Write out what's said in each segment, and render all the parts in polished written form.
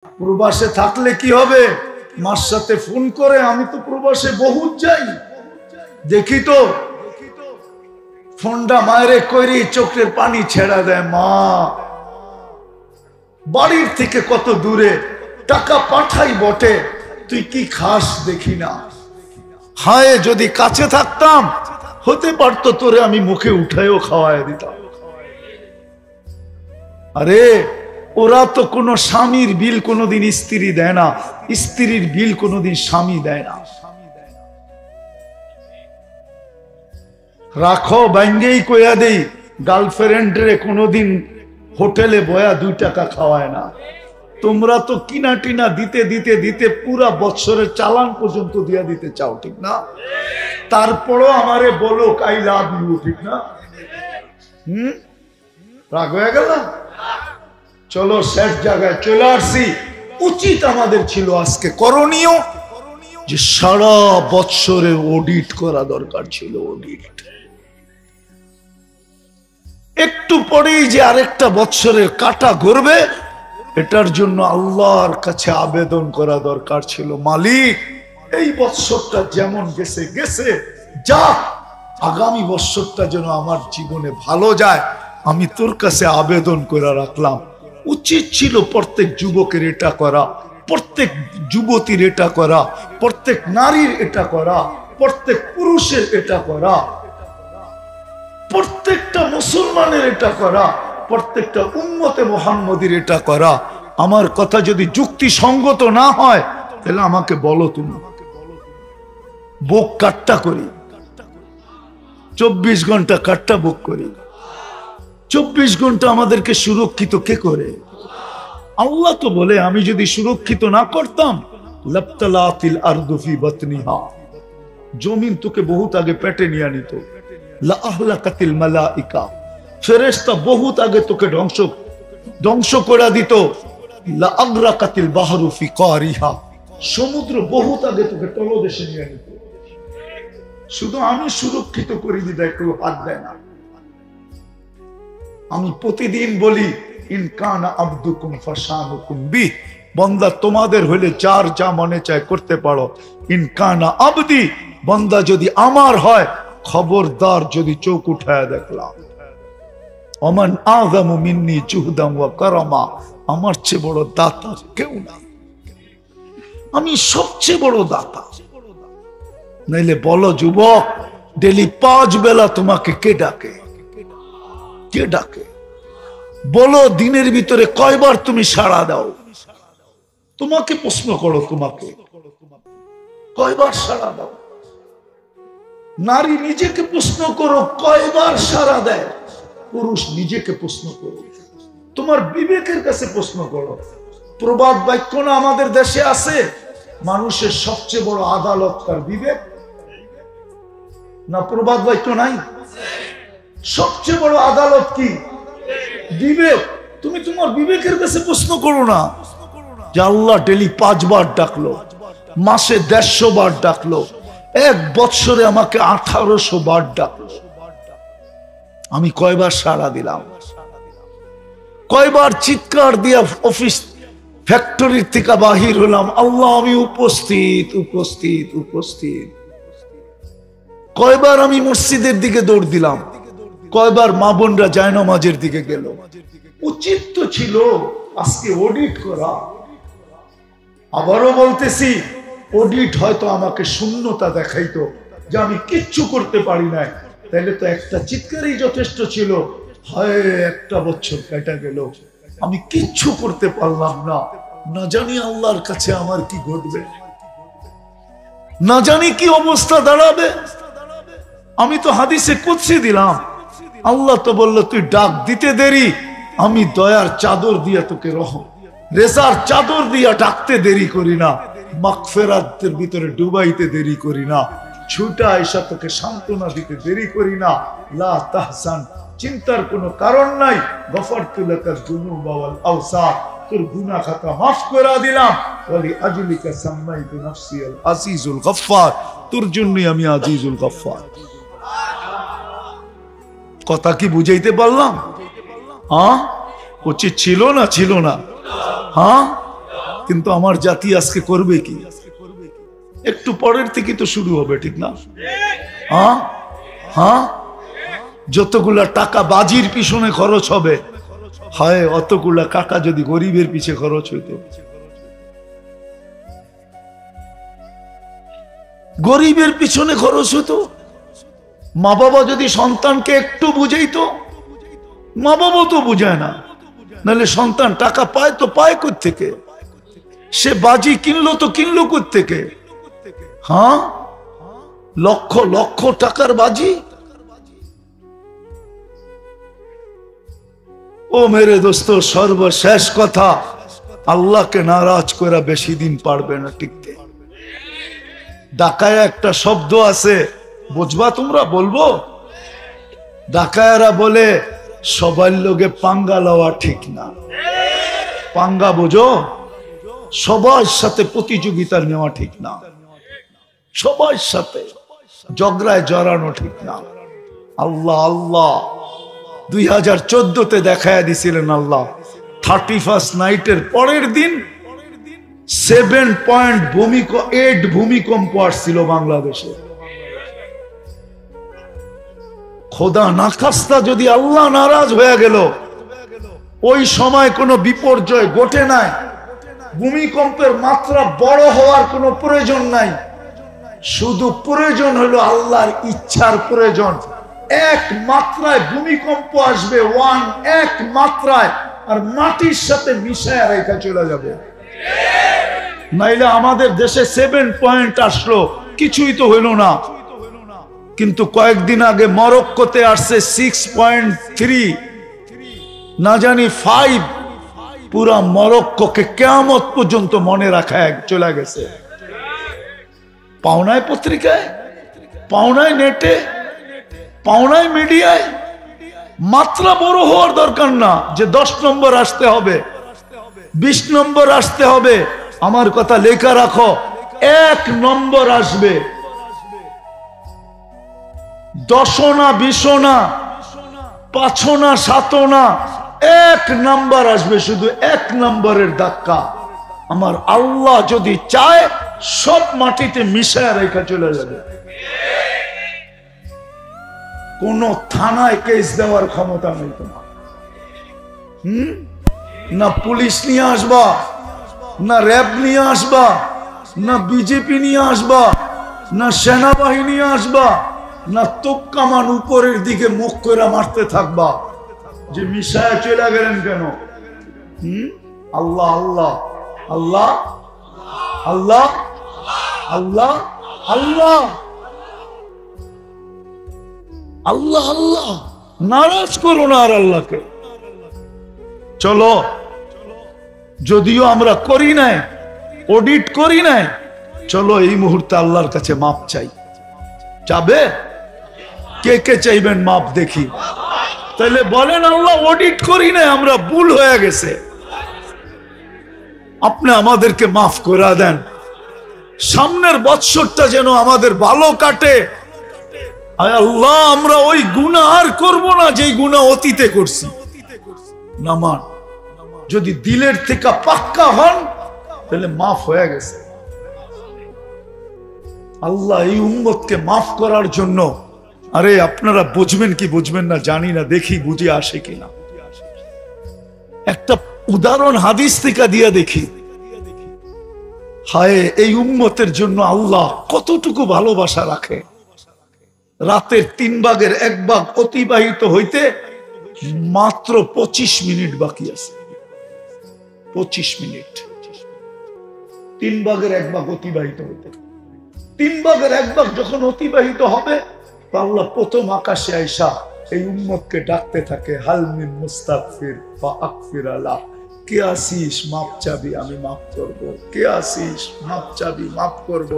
প্রবাসে থাকলে কি হবে? মার সাথে ফোন করে, আমি তো প্রবাসে বহুত যাই, দেখি তো ফোনটা মায়েরে করি, চোখের পানি ছেড়া দেয়। মা বাড়ির থেকে কত দূরে, টাকা পাঠাই বটে, তুই কি খাস দেখি না। হায় যদি কাছে থাকতাম, হতে পারতো তোরে আমি মুখে উঠায়ও খাওয়ায় দিতাম। আরে ওরা তো কোনো স্বামীর বিল কোনোদিন স্ত্রী দেয় না, স্ত্রীর বিল কোনোদিন স্বামী দেয় না। রাখো ব্যাঙ্গেই কইয়া দেই, গার্লফ্রেন্ডরে কোনোদিন হোটেলে বয়া 2 টাকা খাওয়ায় না। তোমরা তো কিনা টিনা দিতে দিতে দিতে পুরা বৎসরের চালান পর্যন্ত দিয়া দিতে চাও, ঠিক না? তারপরও আমারে বলো আই লাভ ইউ, ঠিক না? রাগ হয়ে গেল? চলো শেষ জায়গায় চলে আসছি। উচিত আমাদের ছিল আজকে করণীয় যে সারা বৎসরের অডিট করা দরকার ছিল। অডিট একটু পরেই যে আরেকটা বৎসরের কাটা ঘুরবে, এটার জন্য আল্লাহর কাছে আবেদন করা দরকার ছিল, মালিক এই বৎসরটা যেমন গেছে গেছে যাক, আগামী বৎসরটা যেন আমার জীবনে ভালো যায়, আমি তোর কাছে আবেদন করে রাখলাম। উচিত ছিল প্রত্যেক যুবকের এটা করা, প্রত্যেক যুবতীর এটা করা, প্রত্যেক নারীর এটা করা, প্রত্যেক পুরুষের এটা করা, প্রত্যেকটা মুসলমানের এটা করা, প্রত্যেকটা উম্মতে মুহাম্মদীর এটা করা। আমার কথা যদি যুক্তিসঙ্গত না হয় তাহলে আমাকে বলো, তুমি বুক কাট্টা করি, 24 ঘন্টা কাট্টা বুক করি। 24 ঘন্টা আমাদেরকে সুরক্ষিত কে করে? আল্লাহ তো বলে, আমি যদি সুরক্ষিত না করতাম, লাবতালাতিল আরদু ফি বাতনিহা, জমিন তোকে বহুত আগে পেটে নিয়ে নিত। লা আহলাকাতিল মালাইকা, ফেরেশতা বহুত আগে তোকে ধ্বংস করে দিত। লা আগরাকাতিল বাহরু ফি কারিহা, সমুদ্র বহুত আগে তোকে তলদেশে নিয়ে নিত। শুধু আমি সুরক্ষিত করে দিতে কেউ হাত দেয় না। আমি প্রতিদিন বলি, ইন কানা আবদুকুম ফাশানুকুম বি, বান্দা তোমাদের হলে যার যা মনে চায় করতে পারো। ইন কানা আবদি, বান্দা যদি আমার হয়, খবরদার যদি চোখ উঠায় দেখলাম। ওমান আযামু মিন্নি জুহদাম ওয়া কারামা, আমার চেয়ে বড় দাতা কেউ না, আমি সবচেয়ে বড় দাতা। নাইলে বলো যুবক, ডেলি 5 বেলা তোমাকে কে ডাকে? কে ডাকে বলো? দিনের ভিতরে কয়বার তুমি সাড়া দাও? তোমাকে প্রশ্ন করো, তোমাকে কয়বার সাড়া দাও? নারী নিজেকে প্রশ্ন করো, কয়বার সাড়া দেয়? পুরুষ নিজেকে প্রশ্ন করো, তোমার বিবেকের কাছে প্রশ্ন করো। প্রবাদ বাক্য না আমাদের দেশে আছে, মানুষের সবচেয়ে বড় আদালত তার বিবেক না? প্রবাদ বাক্য নাই? সবচেয়ে বড় আদালত কি? বিবেক। তুমি তোমার বিবেকের কাছে প্রশ্ন করো না যে আল্লাহ ডেলি 5 বার ডাকলো, মাসে 150 বার ডাকলো, 1 বৎসরে আমাকে 1800 বার ডাকলো, আমি কয়বার সাড়া দিলাম? কয়বার চিৎকার দিয়া অফিস ফ্যাক্টরির থেকে বাহির হলাম, আল্লাহ আমি উপস্থিত উপস্থিত উপস্থিত? কয়বার আমি মসজিদের দিকে দৌড় দিলাম? কয়বার মা বোনরা জায়নামাজের দিকে গেল? উচিত তো ছিল আজকে অডিট করা। আবারও বলতেছি, অডিট হয়তো আমাকে শূন্যতা দেখাইতো যে আমি কিচ্ছু করতে পারি না, তাহলে তো একটা চিৎকারই যথেষ্ট ছিল। হায়, 1 বছর কেটে গেল, আমি কিচ্ছু করতে পারলাম না, না জানি আল্লাহর কাছে আমার কি ঘটবে, না জানি কি অবস্থা দাঁড়াবে। আমি তো হাদিসে কুদসি দিলাম, আল্লাহ তো বললো তুই ডাক দিতে দেরি, আমি দয়ার চাদর দিয়ে তোকে রেজার চাদর দিয়া ডাকতে দেরি করি না, মাগফিরাতের ভিতরে ডুবাইতে দেরি করি না, ছুটা এসে তোকে সান্ত্বনা দিতে দেরি করি না। লা তাহসান, চিন্তার কোনো কারণ নাই। গফারতু লাকা যুনুবা ওয়াল আওসার, তোর গুনাহ খাতা মাফ করে দিলাম। ওয়ালি আজলিকা সাম্মাইতু নাফসি আল আজিজুল গফফার, তোর জন্যই আমি আজিজুল গফফার। কথা কি বুঝাইতে পারলাম? হ্যাঁ, উচিত ছিল না? ছিল না? হ্যাঁ, কিন্তু আমার জাতি আজকে করবে কি? একটু পরের থেকে তো শুরু হবে, ঠিক না? হ্যাঁ হ্যাঁ, যতগুলা টাকা বাজির পিছনে খরচ হবে, হয় অতগুলা টাকা যদি গরিবের পিছে খরচ হইতো। গরিবের পিছনে খরচ হতো। মা বাবা যদি সন্তানকে একটু বুঝাইতো, মা বাবা তো বুঝায় না, নাহলে সন্তান টাকা পায় তো পায় কোত্থেকে? সে বাজি কিনলো তো কিনলো কোত্থেকে? হ্যাঁ, লক্ষ লক্ষ টাকার বাজি। ও মেরে দোস্ত, সর্বশেষ কথা, আল্লাহকে নারাজ করা বেশি দিন পারবে না টিকতে। ঢাকায় একটা শব্দ আছে, বুঝবা তোমরা? বলবো? ঢাকায়রা বলে সবার লোকে পাঙ্গা লওয়া ঠিক না। পাঙ্গা বোঝো? সবার সাথে প্রতিযোগিতা নেওয়া ঠিক না, সবার সাথে ঝগড়ায় জড়ানো ঠিক না। আল্লাহ আল্লাহ 2014-তে দেখায় দিছিলেন আল্লাহ, 31st নাইটের পরের দিন 7.8 ভূমিকম্প আসছিল বাংলাদেশে। খোদা না খাস্তা যদি আল্লাহ নারাজ হয়ে গেল, ওই সময় কোনো বিপর্যয় ঘটে নাই, ভূমিকম্পের মাত্রা বড় হওয়ার কোনো প্রয়োজন নাই, শুধু প্রয়োজন হলো আল্লাহর ইচ্ছার প্রয়োজন। এক মাত্রায় ভূমিকম্প আসবে, এক মাত্রায়, আর মাটির সাথে মিশায় রেখা চলে যাবে। নাইলে আমাদের দেশে 7 পয়েন্ট আসলো, কিছুই তো হইল না। কিন্তু কয়েকদিন আগে মরক্কোতে আসছে 6.3, না জানি 5। পুরা মরক্কোকে কিয়ামত পর্যন্ত মনে রাখা চলে গেছে। পাওনায় পত্রিকায়, পাওনায় নেটে, পাওনায় মিডিয়ায়। মাত্রা বড় হওয়ার দরকার না যে 10 নম্বর আসতে হবে, 20 নম্বর আসতে হবে। আমার কথা লেখা রাখো, 1 নম্বর আসবে। 10 না 20 না 5 না 7 না, 1 নম্বর আসবে, শুধু 1 নম্বরের ধাক্কা। আমার আল্লাহ যদি চায় সব মাটিতে মিশায় রেখা চলে যাবে। কোন থানায় কেস দেওয়ার ক্ষমতা নেই তোমার। না পুলিশ নিয়ে আসবা, না র্যাব নিয়ে আসবা, না বিজেপি নিয়ে আসবা, না সেনাবাহিনী আসবা, না তোপ কামান উপরের দিকে মুখ করে মারতে থাকবা যে মিশায় চলে গেলেন কেন? আল্লাহ আল্লাহ আল্লাহ আল্লাহ আল্লাহ আল্লাহ আল্লাহ আল্লাহ। নারাজ করো না আর আল্লাহকে। চলো, যদিও আমরা করি নাই, অডিট করি নাই, চলো এই মুহূর্তে আল্লাহর কাছে মাপ চাই। চাবে? কে কে চাইবেন মাপ দেখি? তাহলে বলেন, আল্লাহ অডিট করি নাই, আমরা ভুল হয়ে গেছে, আপনি আমাদেরকে মাফ করে দেন। সামনের বৎসরটা যেন আমাদের ভালো কাটে। আয় আল্লাহ, আমরা ওই গুনাহ আর করব না যেই গুনাহ অতীতে করছি। নামান যদি দিলের থেকে পাক্কা হন তাহলে মাফ হয়ে গেছে। আল্লাহ এই উম্মতকে মাফ করার জন্য, আরে আপনারা বুঝবেন কি বুঝবেন না জানি না, দেখি বুঝে আসে কিনা। একটা উদাহরণ হাদিস থেকে দিয়ে দেখি। হায়, এই উম্মতের জন্য আল্লাহ কতটুকু ভালোবাসা রাখে। রাতের 3 ভাগের 1 ভাগ অতিবাহিত হইতে মাত্র 25 মিনিট বাকি আছে। 25 মিনিট, 3 ভাগের 1 ভাগ অতিবাহিত হইতে। 3 ভাগের 1 ভাগ যখন অতিবাহিত হবে, আল্লাহ প্রথম আকাশে আইসা এই উম্মতকে ডাকতে থাকে, হাল মিন মুস্তাগফির ফাগফির আলা। কে আসিস মাপ চাবি, আমি মাফ করব। কে আসিস মাপ চাবি, মাফ করব।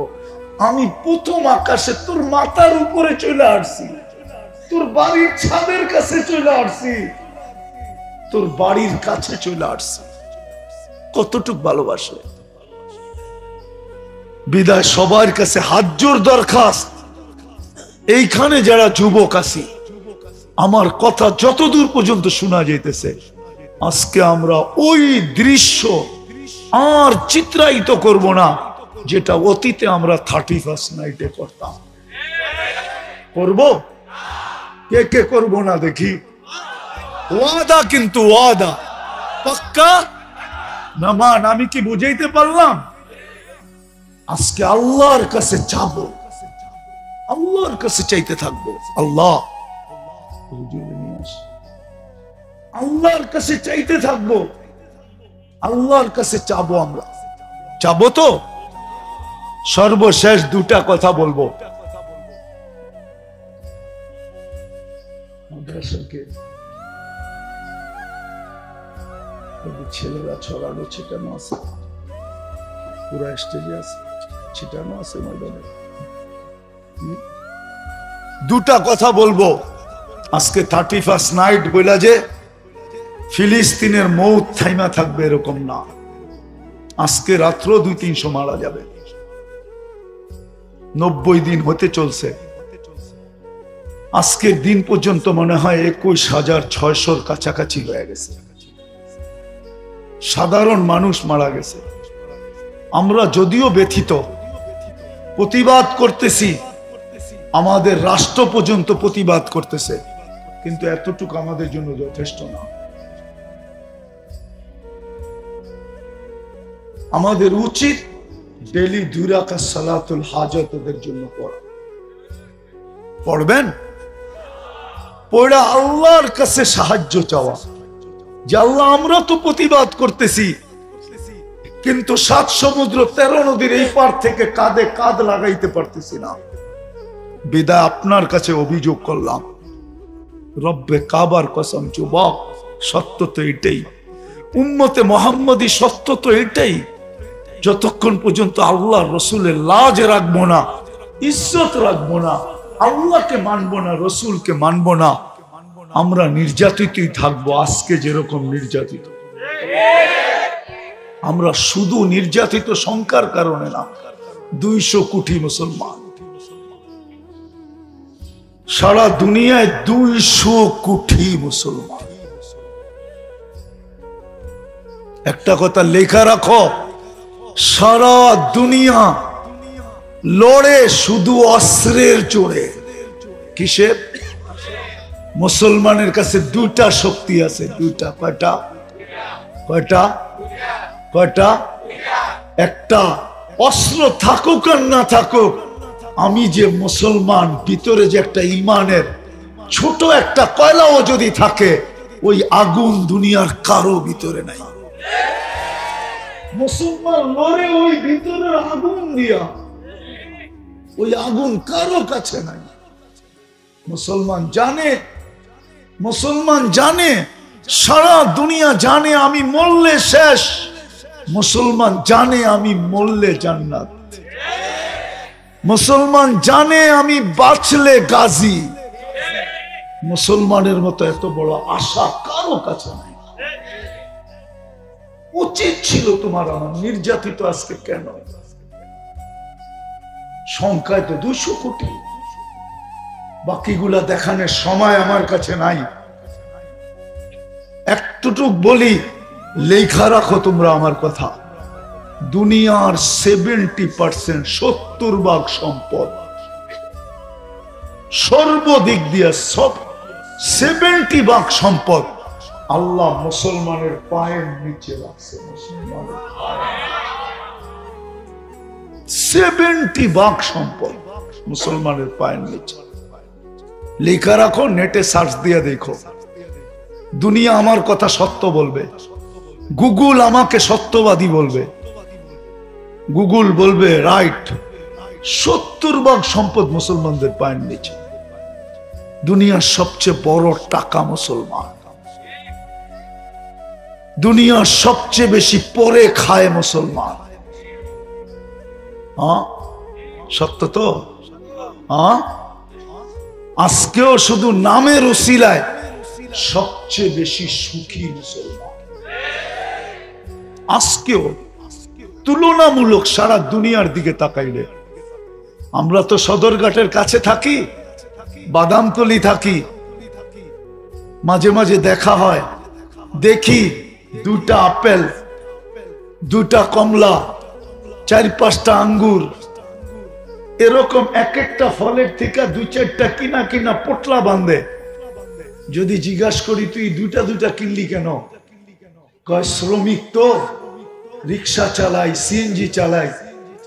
আমি প্রথম আকাশে তোর মাথার উপরে চলে আসছি, তোর বাড়ির ছাদের কাছে চলে আসছি, তোর বাড়ির কাছে চলে আসছি। কতটুক ভালোবাসে। বিদায় সবার কাছে হাত জোর দরখাস্ত, এইখানে যারা যুবক আছি, আমার কথা যতদূর পর্যন্ত শোনা যাইতেছে, আজকে আমরা ওই দৃশ্য আর চিত্রায়িত করব না যেটা অতীতে আমরা 31st নাইটে করতাম। করব? কে কে করব না দেখি? ওয়াদা, কিন্তু ওয়াদা পাক্কা না মান। আমি কি বুঝাইতে পারলাম? আজকে আল্লাহর কাছে চাবো, আল্লাহর কাছে চাইতে থাকবো। আল্লাহ, আল্লাহর কাছে চাইতে থাকবো, আল্লাহর কাছে চাবো। আমরা চাবো তো। সর্বশেষ দুটা কথা বলবো। ছেলেরা ছড়ানো ছিটানো আছে, পুরা স্টেজে আছে, ছিটানো আছে ময়দানে। দুটা কথা বলবো আজকে। 31st নাইট বইলা যে ফিলিস্তিনের মৌত থাইমা থাকবে এরকম না। আজকে রাত্র 200-300 মারা যাবে। 90 দিন হতে চলছে। আজকের দিন পর্যন্ত মনে হয় 21,600 কাছাকাছি হয়ে গেছে। সাধারণ মানুষ মারা গেছে। আমরা যদিও ব্যথিত, প্রতিবাদ করতেছি, আমাদের রাষ্ট্র পর্যন্ত প্রতিবাদ করতেছে, কিন্তু এতটুকু আমাদের জন্য যথেষ্ট না। আমাদের উচিত ডেলি 2 রাকাত সালাতুল হাজত ওদের জন্য পড়া। পড়বেন? পড়া আল্লাহর কাছে সাহায্য চাওয়া যে আল্লাহ, আমরা তো প্রতিবাদ করতেছি, কিন্তু 7 সমুদ্র 13 নদীর এই পার থেকে কাঁধে কাঁধ লাগাইতে পারতেছি না। বিদায় আপনার কাছে অভিযোগ করলাম। রব্বে কাবার কসম, যুবক, সত্য তো এটাই। উম্মতে মুহাম্মদী সত্য তো এটাই। যতক্ষণ পর্যন্ত আল্লাহ রসুলের লাজ রাখবো না, ইজ্জত রাখবো না, আল্লাহকে মানবো না, রসুলকে মানবো না, আমরা নির্যাতিতই থাকবো। আজকে যেরকম নির্যাতিত, আমরা শুধু নির্যাতিত সংখ্যার কারণে না, 200 কোটি মুসলমান সারা দুনিয়ায়, 200 কোটি মুসলমান। একটা কথা লেখা রাখো, সারা দুনিয়া লড়ে শুধু অস্ত্রের জোরে। কিসের? মুসলমানের কাছে 2টা শক্তি আছে। 2টা। কয়টা? কয়টা? কয়টা? একটা, অস্ত্র থাকুক আর না থাকুক, আমি যে মুসলমান, ভিতরে যে একটা ইমানের ছোট একটা কয়লাও যদি থাকে, ওই আগুন দুনিয়ার কারো ভিতরে নাই। মুসলমান লড়ে ওই ভিতরের আগুন দিয়া, ওই আগুন কারো কাছে নাই। মুসলমান জানে, মুসলমান জানে, সারা দুনিয়া জানে আমি মরলে শেষ, মুসলমান জানে আমি মরলে জান্নাত, মুসলমান জানে আমি বাঁচলে গাজী। মুসলমানের মতো এত বড় আশা কারো কাছে নাই। উচিত ছিল তোমার আমার। নির্যাতিত আজকে কেন? সংখ্যায় তো 200 কোটি। বাকিগুলা দেখানোর সময় আমার কাছে নাই। একটুটুক বলি, লেখা রাখো তোমরা আমার কথা। দুনিয়ার 70%, 70% সম্পদ সর্বদিক দিয়ে, সব 70% সম্পদ আল্লাহ মুসলমানের পায়ের নিচে রাখছে। মুসলমানের 70% সম্পদ মুসলমানের পায়ের নিচে। লেখা রাখো, নেটে সার্চ দিয়ে দেখো। দুনিয়া আমার কথা সত্য বলবে, গুগল আমাকে সত্যবাদী বলবে, গুগল বলবে রাইট। 70% সম্পদ মুসলমানদের পায়ের নিচে। দুনিয়ার সবচেয়ে বড় টাকা মুসলমান, দুনিয়ার সবচেয়ে বেশি পরে খায় মুসলমান। সত্য তো? আজকেও শুধু নামের ওসিলায় সবচেয়ে বেশি সুখী মুসলমান। আজকেও তুলনামূলক সারা দুনিয়ার দিকে তাকাইলে, আমরা তো সদরঘাটের কাছে থাকি, বাদামতলি থাকি, মাঝে মাঝে দেখা হয়, দেখি 2টা আপেল দুটা কমলা, 4-5টা আঙ্গুর, এরকম এক একটা ফলের থেকে 2-4টা কিনা কিনা পোটলা বাঁধে। যদি জিজ্ঞাসা করি তুই দুটা কিনলি কেন, কয় শ্রমিক তো, রিক্সা চালাই, সিএনজি চালাই,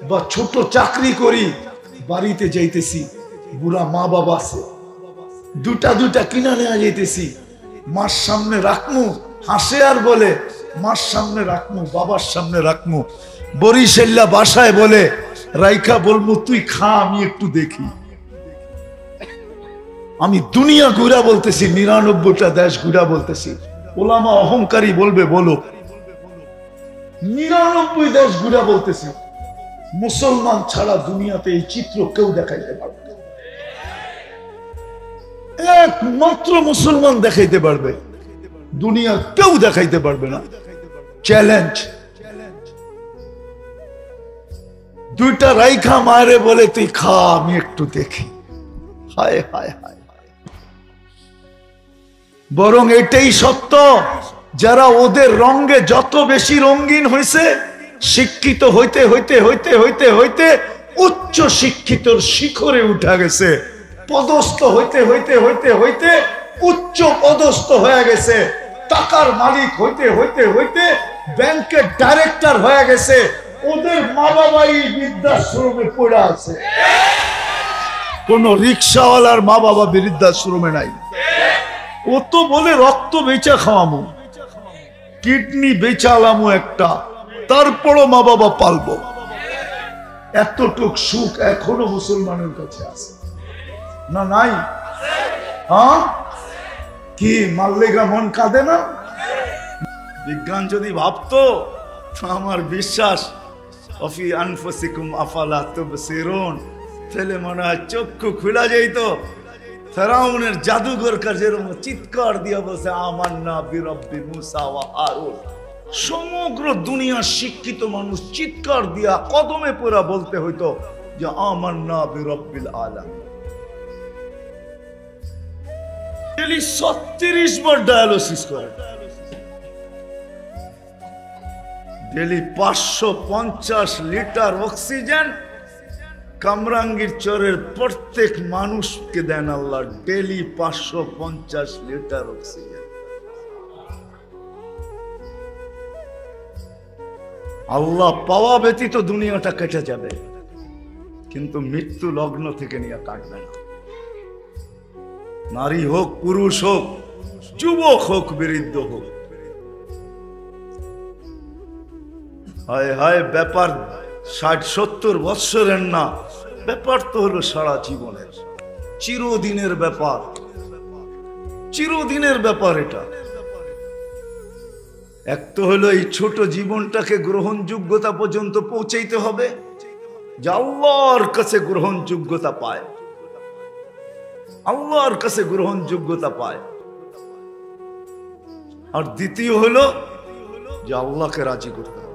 বা ছোট চাকরি করি, বাড়িতে যাইতেছি, বুড়া মা বাবা আছে, দুটা কিনা নেওয়া যাইতেছি, মার সামনে রাখমু, হাসে আর বলে মার সামনে রাখমু, বাবার সামনে রাখমু, বরিশাল্লা বাসায় বলে রাইখা বলমু তুই খা, আমি একটু দেখি। আমি দুনিয়া ঘুরা বলতেছি, 99টা দেশ ঘুরা বলতেছি। ওলামা অহংকারী বলবে বলো, 99 দেশ ঘুরা বলতেছি। মুসলমান ছাড়া দুনিয়াতে এই চিত্র কেউ দেখাইতে পারবে না, একমাত্র মুসলমান দেখাইতে পারবে, দুনিয়া কেউ দেখাইতে পারবে না। চ্যালেঞ্জ। দুইটা রাইখা মারে বলে তুই খা, আমি একটু দেখি। হায় হায় হায়। বরং এটাই সত্য, যারা ওদের রঙে যত বেশি রঙিন হয়েছে, শিক্ষিত হইতে হইতে হইতে হইতে হইতে উচ্চ শিক্ষিতর শিখরে উঠা গেছে, পদস্থ হইতে হইতে হইতে হইতে উচ্চ পদস্থ হয়ে গেছে, টাকার মালিক হইতে হইতে হইতে ব্যাংকের ডাইরেক্টর হয়ে গেছে, ওদের মা বাবাই বৃদ্ধাশ্রমে পড়ে আছে। কোন রিক্সাওয়ালার মা বাবা বৃদ্ধাশ্রমে নাই। ও তো বলে রক্ত বেচা খাওয়ামো, কিডনি বেচালামো একটা, তারপরও মা বাবা পালবো। এতটুক সুখ এখনো মুসলমানের কাছে আছে না? নাই? হ্যাঁ, কি মাল্লেগা মন কাঁদে না? বিজ্ঞান যদি ভাবতো, আমার বিশ্বাস অফি আনফুসিকুম আফালা তুবসিরুন, তাহলে মনে হয় চক্ষু খোলা যেত। ফেরাউনের জাদুঘর যেরকম চিৎকার দিয়ে বলছে আমান্না বিরব্বি মুসা ওয়া হারুন, সমগ্র দুনিয়ার শিক্ষিত মানুষ চিৎকার দিয়া কদমে পড়া বলতে হইতো যে আমান্না বিরব্বিল আলামিন। 36 বার ডায়ালিসিস করে, ডেলি 550 লিটার অক্সিজেন কামরাঙ্গীর চরের প্রত্যেক মানুষকে দেন আল্লাহ, ডেলি 550 লিটার অক্সিজেন। আল্লাহ পাওয়া ব্যতীত দুনিয়াটা কেটে যাবে, কিন্তু মৃত্যু লগ্ন থেকে নিয়ে কাটবে না। নারী হোক, পুরুষ হোক, যুবক হোক, বৃদ্ধ হোক। হায় হায়, ব্যাপার 60-70 বৎসরের না, ব্যাপার তো হলো সারা জীবনের, চিরদিনের ব্যাপার, চিরদিনের ব্যাপার। এটা এক তো হলো এই ছোট জীবনটাকে গ্রহণযোগ্যতা পর্যন্ত পৌঁছাইতে হবে, যে আল্লাহর কাছে গ্রহণযোগ্যতা পায়, আল্লাহর কাছে গ্রহণযোগ্যতা পায়। আর দ্বিতীয় হলো যে আল্লাহকে রাজি করতে হবে।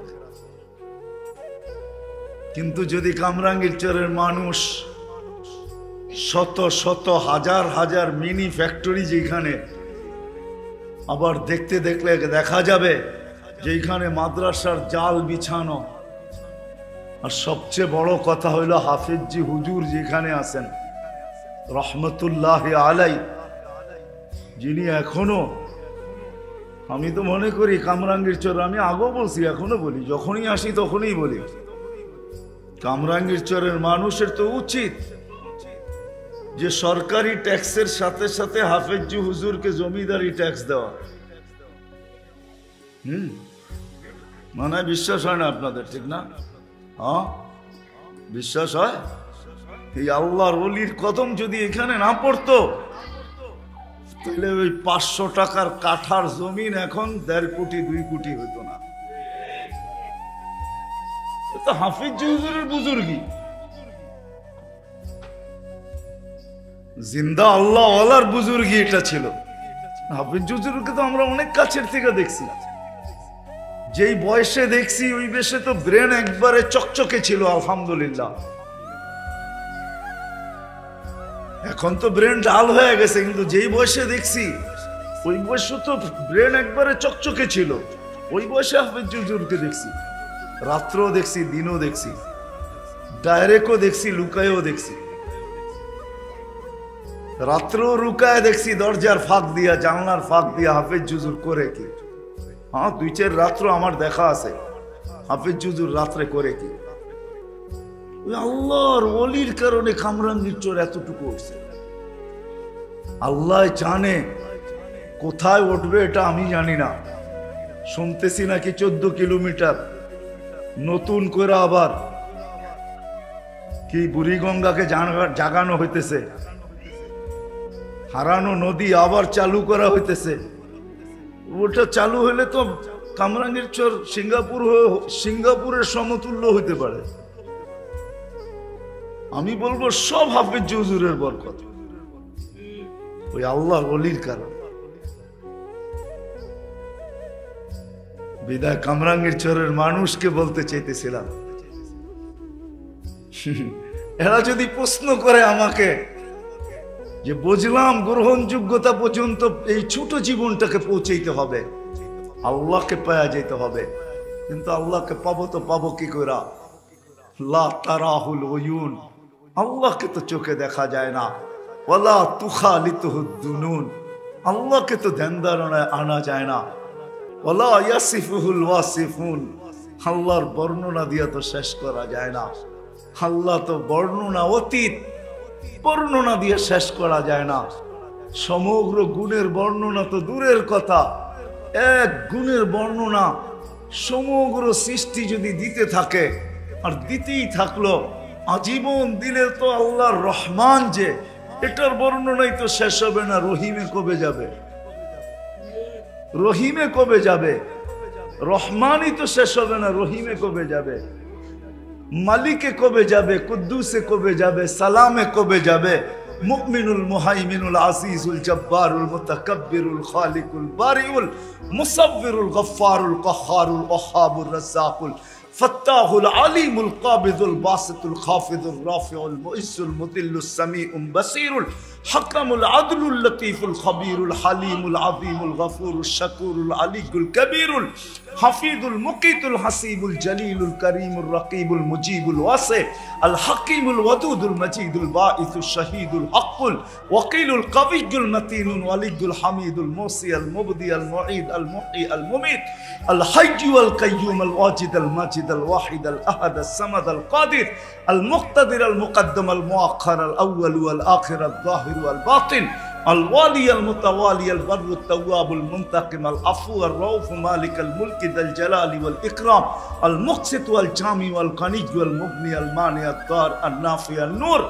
কিন্তু যদি কামরাঙ্গীর চরের মানুষ শত শত হাজার হাজার মিনি ফ্যাক্টরি, যেখানে আবার দেখতে দেখলে দেখা যাবে যেখানে মাদ্রাসার জাল বিছানো, আর সবচেয়ে বড় কথা হইল হাফিজি হুজুর যেখানে আছেন রহমতুল্লাহ আলাই, যিনি এখনো, আমি তো মনে করি কামরাঙ্গীর চর, আমি আগেও বলছি এখনো বলি, যখনই আসি তখনই বলি, কামরাঙ্গীর চরের মানুষের তো উচিত যে সরকারি ট্যাক্সের সাথে সাথে হাফেজি হুজুরকে জমিদারি ট্যাক্স দেওয়া। মানে বিশ্বাস হয় না আপনাদের? ঠিক না? হ্যাঁ, বিশ্বাস হয়? এই আল্লাহর ওলির কদম যদি এখানে না পড়তো, তাহলে ওই 500 টাকার কাঠার জমিন এখন 1.5 কোটি 2 কোটি হইতো না। তো হাফিজি হুজুরের বুজুর্গি, জিন্দা আল্লাহ ওয়ালার বুজুর্গি এটা ছিল। হাফিজি হুজুরকে তো আমরা অনেক কাছের থেকে দেখছি, যেই বয়সে দেখছি ওই বয়সে তো ব্রেন একবারে চকচকে ছিল আলহামদুলিল্লাহ। এখন তো ব্রেন ডাল হয়ে গেছে, কিন্তু যেই বয়সে দেখছি ওই বয়সে তো ব্রেন একবারে চকচকে ছিল, ওই বয়সে হাফিজি হুজুরকে দেখছি। রাত্রও দেখছি, দিনও দেখছি, ডাইরেক্টও দেখছি, লুকায়ও দেখছি। রাত্রেও লুকায় দেখছি দরজার ফাঁক দিয়া, জানলার ফাঁক দিয়া হাফেজ জুজুর করে কি। হ্যাঁ, 2-4 রাত্র আমার দেখা আছে হাফেজ জুজুর রাত্রে করে কি। আল্লাহর ওলির কারণে কামরাঙ্গীর চোর এতটুকু উঠছে। আল্লাহ জানে কোথায় উঠবে, এটা আমি জানি না। শুনতেছি নাকি 14 কিলোমিটার নতুন করে আবার কি বুড়িগঙ্গাকে জাগানো হইতেছে, হারানো নদী আবার চালু করা হইতেছে। ওটা চালু হইলে তো কামরাঙ্গীর চর সিঙ্গাপুরের সমতুল্য হইতে পারে। আমি বলবো সব হাফেজ হুজুরের বরকত, ওই আল্লাহর ওলির কারণ। বিদায় কামরাঙ্গীর চরের মানুষকে বলতে চাইতেছিলাম, এরা যদি প্রশ্ন করে আমাকে যে বুঝলাম গ্রহণযোগ্যতা পর্যন্ত এই ছোট জীবনটাকে পৌঁছাইতে হবে, আল্লাহকে পাওয়া যেতে হবে, কিন্তু আল্লাহকে পাবো তো পাবো কি করে? লা তারাহুল উয়ুন, আল্লাহকে তো চোখে দেখা যায় না। ওয়ালা তুখালিতুহুদ দুনুন, আল্লাহকে তো ধ্যান ধারণায় আনা যায় না। ওয়ালা ইয়াসিফুহুল ওয়াসিফুন, আল্লাহর বর্ণনা দিয়া তো শেষ করা যায় না। আল্লাহ তো বর্ণনা অতীত, বর্ণনা দিয়ে শেষ করা যায় না। সমগ্র গুণের বর্ণনা তো দূরের কথা, এক গুণের বর্ণনা সমগ্র সৃষ্টি যদি দিতে থাকে আর দিতেই থাকলো আজীবন দিলে তো আল্লাহর রহমান যে, এটার বর্ণনাই তো শেষ হবে না। রহিমে কবে যাবে? রহিমে কবে যাবে? রহমানই তো শেষ হবে না, রহিমে কবে যাবে? মালিকে কবে যাবে? কুদ্দুসে কবে যাবে? সালামে কবে যাবে? মুমিনুল মুহাইমিনুল আজিজুল জব্বারুল মুতাকাব্বিরুল খালিকুল বারিউল মুসাব্বিরুল গফফারুল কাহ্হারুল ওয়াহ্হাবুর রাজ্জাকুল ফাত্তাহুল আলিমুল কাবিদুল বাসিতুল খাফিদুর রাফিউল মুইসুল মুদিল্লুস সামিউল বাসিরুল হাকামুল আদলুল লতীফুল খবীরুল হালিমুল আযীমুল গফুরুল শাকুরুল আলিয়ুল কবীরুল হাফিজুল মুকিতুল হাসিবুল জলিলুল করিমুল রকিবুল মুজিবুল ওয়াসি আল হাকিমুল ওয়াদুদুল মজিদুল বাঈসুল শহীদুল হকুল ওয়াকিলুল কবিয়ুল মতিনুল ওয়ালিয়ুল হামিদুল মুসি আল মুবদি আল মুঈদ আল মুহয়ি আল মুমীত আল হাইয়্যু আল কাইয়্যুম আল ওয়াজিদ আল মাজিদ আল ওয়াহিদ আল আহাদ আল সামাদ আল কাদির আল মুক্তাদির আল মুকদ্দম আল মুআখ্খার আল আউয়াল ওয়াল আখির আল যাহির ওয়াল বাতিন الوالي المتوالي البر التواب المنتقم العفو الرؤوف مالك الملك ذا الجلال والإكرام المقسط والجامع والغني والمغني المانع الضار النافع النور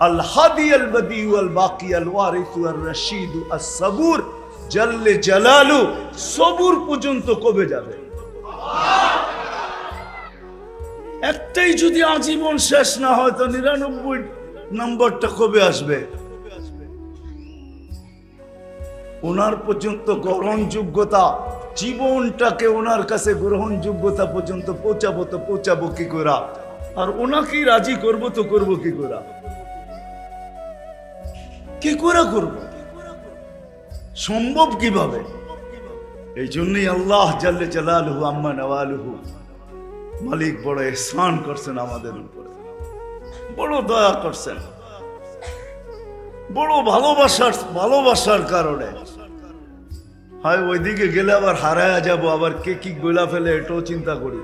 الهادي البديع والباقي الوارث الرشيد الصبور جل جلاله صبر পর্যন্ত কবে যাবে? একটাই যদি আজীবন শেষ না হয় তো 99 নম্বরটা কবে আসবে? ওনার পর্যন্ত গ্রহণযোগ্যতা, জীবনটাকে ওনার কাছে গ্রহণযোগ্যতা পর্যন্ত পৌঁছাবো তো পৌঁছাবো কি করে? আর ওনাকেই রাজি করবো তো করবো কি করে? কি করে করব? সম্ভব কিভাবে? এই জন্যই আল্লাহ জাল্লে জালালুহু আম্মা নওয়ালুহু, মালিক বড় ইহসান করছেন আমাদের উপরে, বড় দয়া করছেন, বড় ভালোবাসার কারণে। হয় ওইদিকে গেলে আবার হারায়া যাব, আবার কে কি গোলা ফেলে এটাও চিন্তা করি।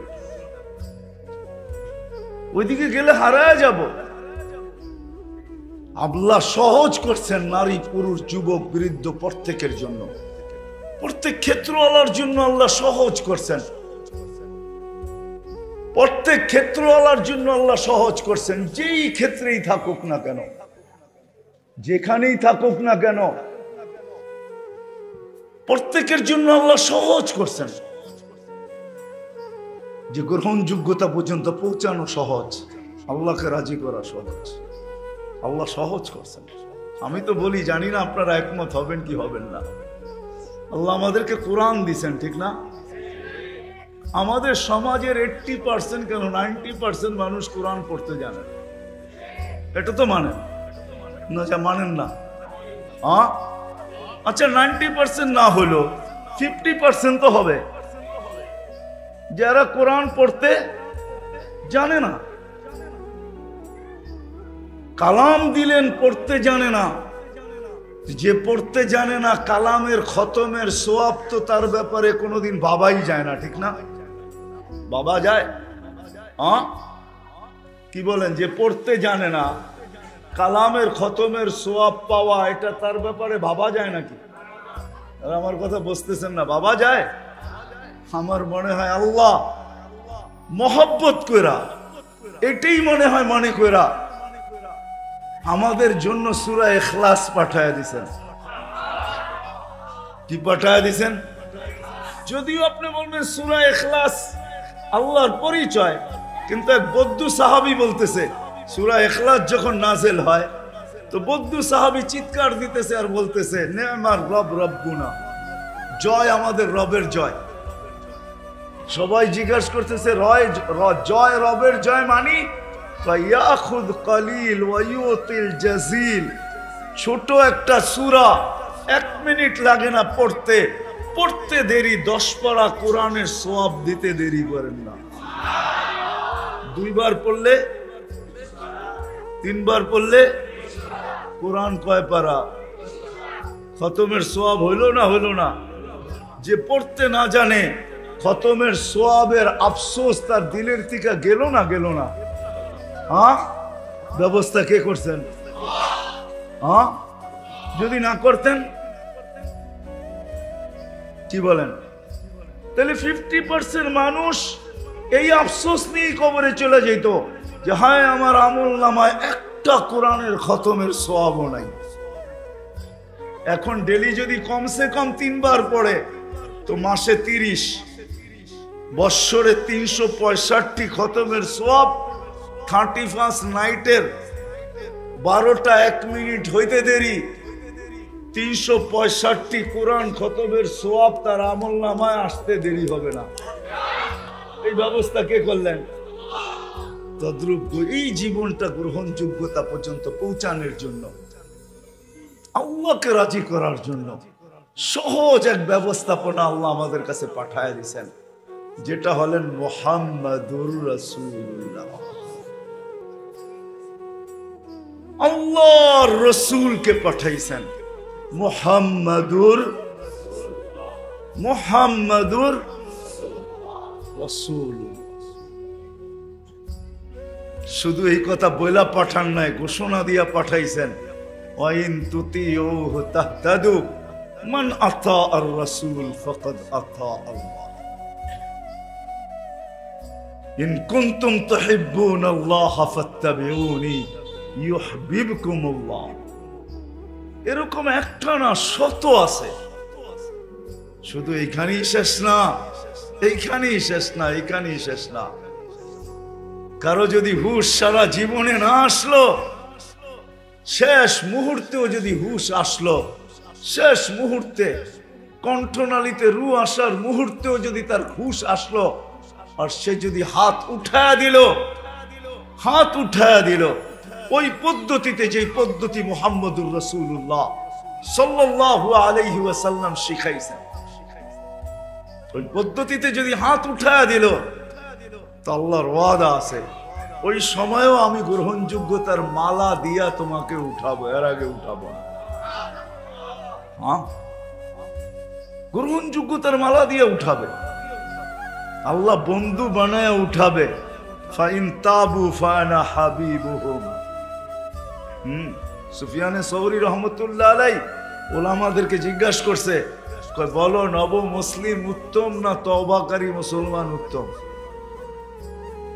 ওইদিকে গেলে হারায়া যাব। আল্লাহ সহজ করছেন নারী পুরুষ যুবক বৃদ্ধ প্রত্যেকের জন্য, প্রত্যেক ক্ষেত্রওয়ালার জন্য আল্লাহ সহজ করছেন। প্রত্যেক ক্ষেত্রওয়ালার জন্য আল্লাহ সহজ করছেন, যেই ক্ষেত্রেই থাকুক না কেন, যেখানেই থাকুক না কেন, প্রত্যেকের জন্য আল্লাহ সহজ করছেন। যে গ্রহণযোগ্যতা পর্যন্ত পৌঁছানো সহজ, আল্লাহকে রাজি করা সহজ, আল্লাহ সহজ করছেন। আমি তো বলি, জানি না আপনারা একমত হবেন কি হবেন না। আল্লাহ আমাদেরকে কোরআন দিছেন, ঠিক না? আমাদের সমাজের 80% কেন 90% মানুষ কোরআন পড়তে জানে, এটা তো মানেন না? যা মানেন না, আচ্ছা 90% না হলো 50% তো হবে যারা কোরআন পড়তে জানে না। কালাম দিলেন, পড়তে জানে না। যে পড়তে জানে না, কালামের খতমের সোয়াব তো তার ব্যাপারে কোনোদিন ভাবাই যায় না, ঠিক না? বাবা যায়? হ্যাঁ, কি বলেন? যে পড়তে জানে না, কালামের খতমের সোয়াব পাওয়া, এটা তার ব্যাপারে ভাবা যায় নাকি? আর আমার কথা বুঝতেছেন না? বাবা যায়? আমার মনে হয় আল্লাহ মহব্বত কইরা, এটাই মনে হয় মনে কইরা আমাদের জন্য সূরা ইখলাস পাঠায়া দিছেন। কি পাঠায়া দিছেন? যদিও আপনি বলবেন সূরা ইখলাস আল্লাহর পরিচয়, কিন্তু এক বৌদ্ধ সাহাবী বলতেছে সূরা ইখলাস যখন নাযিল হয় তো বৌদ্ধ সাহাবী চিৎকার দিতেছে আর বলতেছে, নেমার রব রব্বুনা, জয় আমাদের রবের জয়। সবাই জিজ্ঞাসা করতেছে, জয় রবের জয় মানি? ইয়াখুদ কলিল ওয়া ইউতিল জাজিল। ছোট একটা সূরা, 1 মিনিট লাগে না পড়তে, পড়তে দেরি 10 পারা কোরআনের সওয়াব দিতে দেরি করেন না। 2 বার পড়লে, 3 বার পড়লে কোরআন কয় পারা? খতমের সওয়াব হইল না? হইল না? যে পড়তে না জানে, খতমের সোয়াবের আফসোস তার দিলের থেকে গেল না? গেল না? হ্যাঁ, ব্যবস্থা কে করছেন? হ্যাঁ, যদি না করতেন কি বলেন? তাহলে 50% মানুষ এই আফসোস নিয়ে কবরে চলে যেত যে হায় আমার আমল নামায় একটা কোরআনের খতমের সোয়াবও নাই। এখন ডেলি যদি কমসে কম 3 বার পড়ে তো মাসে 30, বৎসরে 365 খতমের সোয়াব। 31 নাইটের 12টা 1 মিনিট হইতে দেরি, 365 কোরআন খতমের সোয়াব তার আমল নামায় আসতে দেরি হবে না। এই ব্যবস্থা কে করলেন? তদ্রূপ এই জীবনটা গ্রহণযোগ্যতা পর্যন্ত পৌঁছানোর জন্য, আল্লাহকে রাজি করার জন্য সহজ এক ব্যবস্থাপনা আল্লাহ আমাদের কাছে পাঠায় দিয়েছেন, যেটা হলেন মুহাম্মাদুর রাসূলুল্লাহ। আল্লাহর রাসূলকে পাঠাইছেন, মুহাম্মাদুর রাসূল। শুধু এই কথা বইলা পাঠান নাই, ঘোষণা দিয়া পাঠাইছেন, ওয়াইন তুতিউহু তাহতাদু মান আতা আর রাসূল ফাকাদ আতা আল্লাহ। ইন কুনতুম তুহিব্বুনাল্লাহ ফাত্তাবিউনি ইউহিব্বুকুমুল্লাহ। এরকম একটা না, শত আছে। শুধু এইখানেই শেষ না, এইখানেই শেষ না, এইখানেই শেষ না। কারো যদি হুশ সারা জীবনে না আসলো, শেষ মুহূর্তেও যদি হুশ আসলো, শেষ মুহূর্তে কণ্ঠনালীতে রু আসার মুহূর্তেও যদি তার হুশ আসলো, আর সে যদি হাত উঠায়া দিল ওই পদ্ধতিতে, যে পদ্ধতি মুহাম্মদুর রাসূলুল্লাহ সাল্লাল্লাহু আলাইহি ওয়াসাল্লাম শিখাইছেন, ওই পদ্ধতিতে যদি হাত উঠায়া দিল তো আল্লাহর ওয়াদা আছে ওই সময়ও আমি গ্রহণযোগ্যতার মালা দিয়া তোমাকে উঠাবো, এর আগে উঠাবো না। হ্যাঁ, গ্রহণযোগ্যতার মালা দিয়ে উঠাবে, আল্লাহ বন্ধু বানায় উঠাবে। ফাইন তাবু ফানা হাবিবুহুম। সুফিয়ানে সৌরি রহমতুল্লাহ আলাইহি ওলামাদেরকে জিজ্ঞাসা করছে, বলো নব মুসলিম উত্তম না তওবাকারী মুসলমান উত্তম?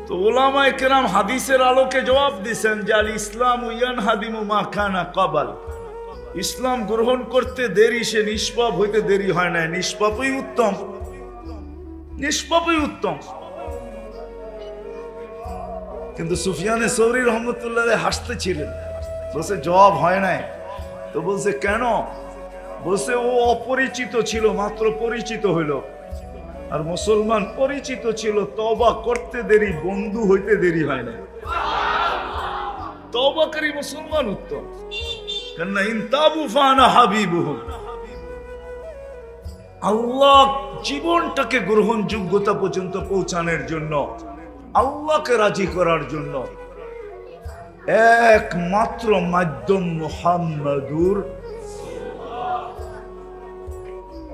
তো ওলামায়ে কেরাম হাদিসের আলোকে জবাব দিয়েছেন যে আল ইসলামু ইয়ানহাদিমু মা কানা ক্বাবাল। ইসলাম গ্রহণ করতে দেরি, সে নিষ্পাপ হইতে দেরি হয় না, নিষ্পাপই উত্তম, নিষ্পাপই উত্তম। কিন্তু সুফিয়ানে সৌরি রহমতুল্লাহ হাসতেছিলেন, বলছে জবাব হয় নাই। তো বলছে কেন? বলছে ও অপরিচিত ছিল, মাত্র পরিচিত হইল, আর মুসলমান পরিচিত ছিল, তওবা করতে দেরি, বন্ধু হইতে দেরি হয় না। তওবাকারী মুসলমান উত্তম, কেন ইন তাবু ফানা হাবিবুহুম। আল্লাহ জীবনটাকে গ্রহণযোগ্যতা পর্যন্ত পৌঁছানোর জন্য আল্লাহকে রাজি করার জন্য একমাত্র মাধ্যম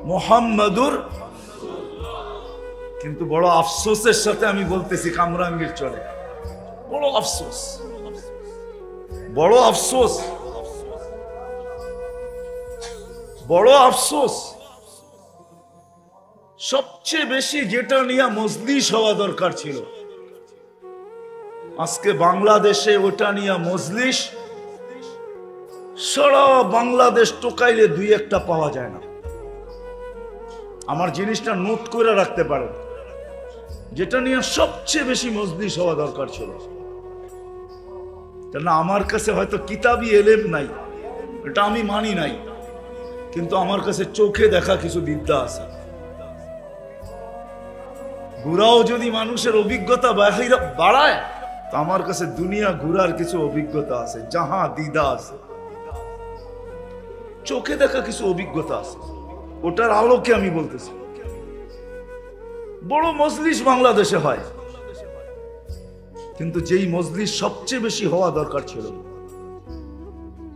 মুহাম্মাদুর। কিন্তু বড় আফসোসের সাথে আমি বলতেছি, কামরাঙ্গীর চলে, বড় আফসোস, বড় আফসোস, বড় আফসোস। সবচেয়ে বেশি যেটা নিয়ে মজলিস হওয়া দরকার ছিল, আজকে বাংলাদেশে ওটা নিয়ে মজলিস সারা বাংলাদেশ টোকাইলে দুই একটা পাওয়া যায় না। আমার জিনিসটা নোট করে রাখতে পারেন, যেটা নিয়ে সবচেয়ে বেশি মজলিস হওয়া দরকার ছিল। কেন আমার কাছে হয়তো কিতাবি এলেম নাই, এটা আমি মানি নাই, কিন্তু আমার কাছে চোখে দেখা কিছু বিদ্যা আছে। ঘুরাও যদি মানুষের অভিজ্ঞতা বাড়ায়, তো আমার কাছে দুনিয়া ঘুরার কিছু অভিজ্ঞতা আছে, জাহা দিদা আছে, চোখে দেখা কিছু অভিজ্ঞতা আছে, ওটার আলোকে আমি বলতেছি। বড় মজলিস বাংলাদেশে হয়, কিন্তু যেই মজলিস সবচেয়ে বেশি হওয়া দরকার ছিল,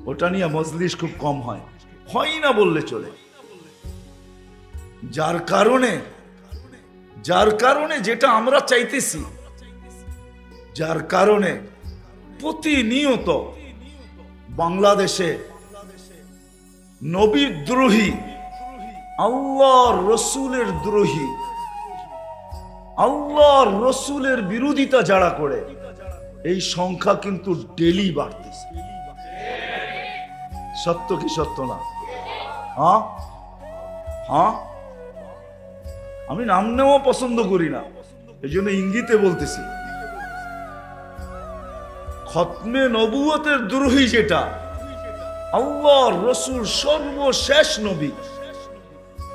ওটা নিয়ে মজলিস খুব কম হয়, হয় না বললে চলে। যার কারণে যেটা আমরা চাইতেছি, যার কারণে প্রতিনিয়ত বাংলাদেশে নবীর দ্রোহী, আল্লাহর রসুলের দ্রোহী, আল্লাহর রসুলের বিরোধিতা যারা করে, এই সংখ্যা কিন্তু ডেলি বাড়তেছে। সত্য কি সত্য না? হ্যাঁ হ্যাঁ, আমি নাম নেওয়া পছন্দ করি না, এই জন্য ইঙ্গিতে বলতেছি। খতমে নবুয়তের দ্রোহী যেটা, আল্লাহর রসুল সর্বশেষ নবী,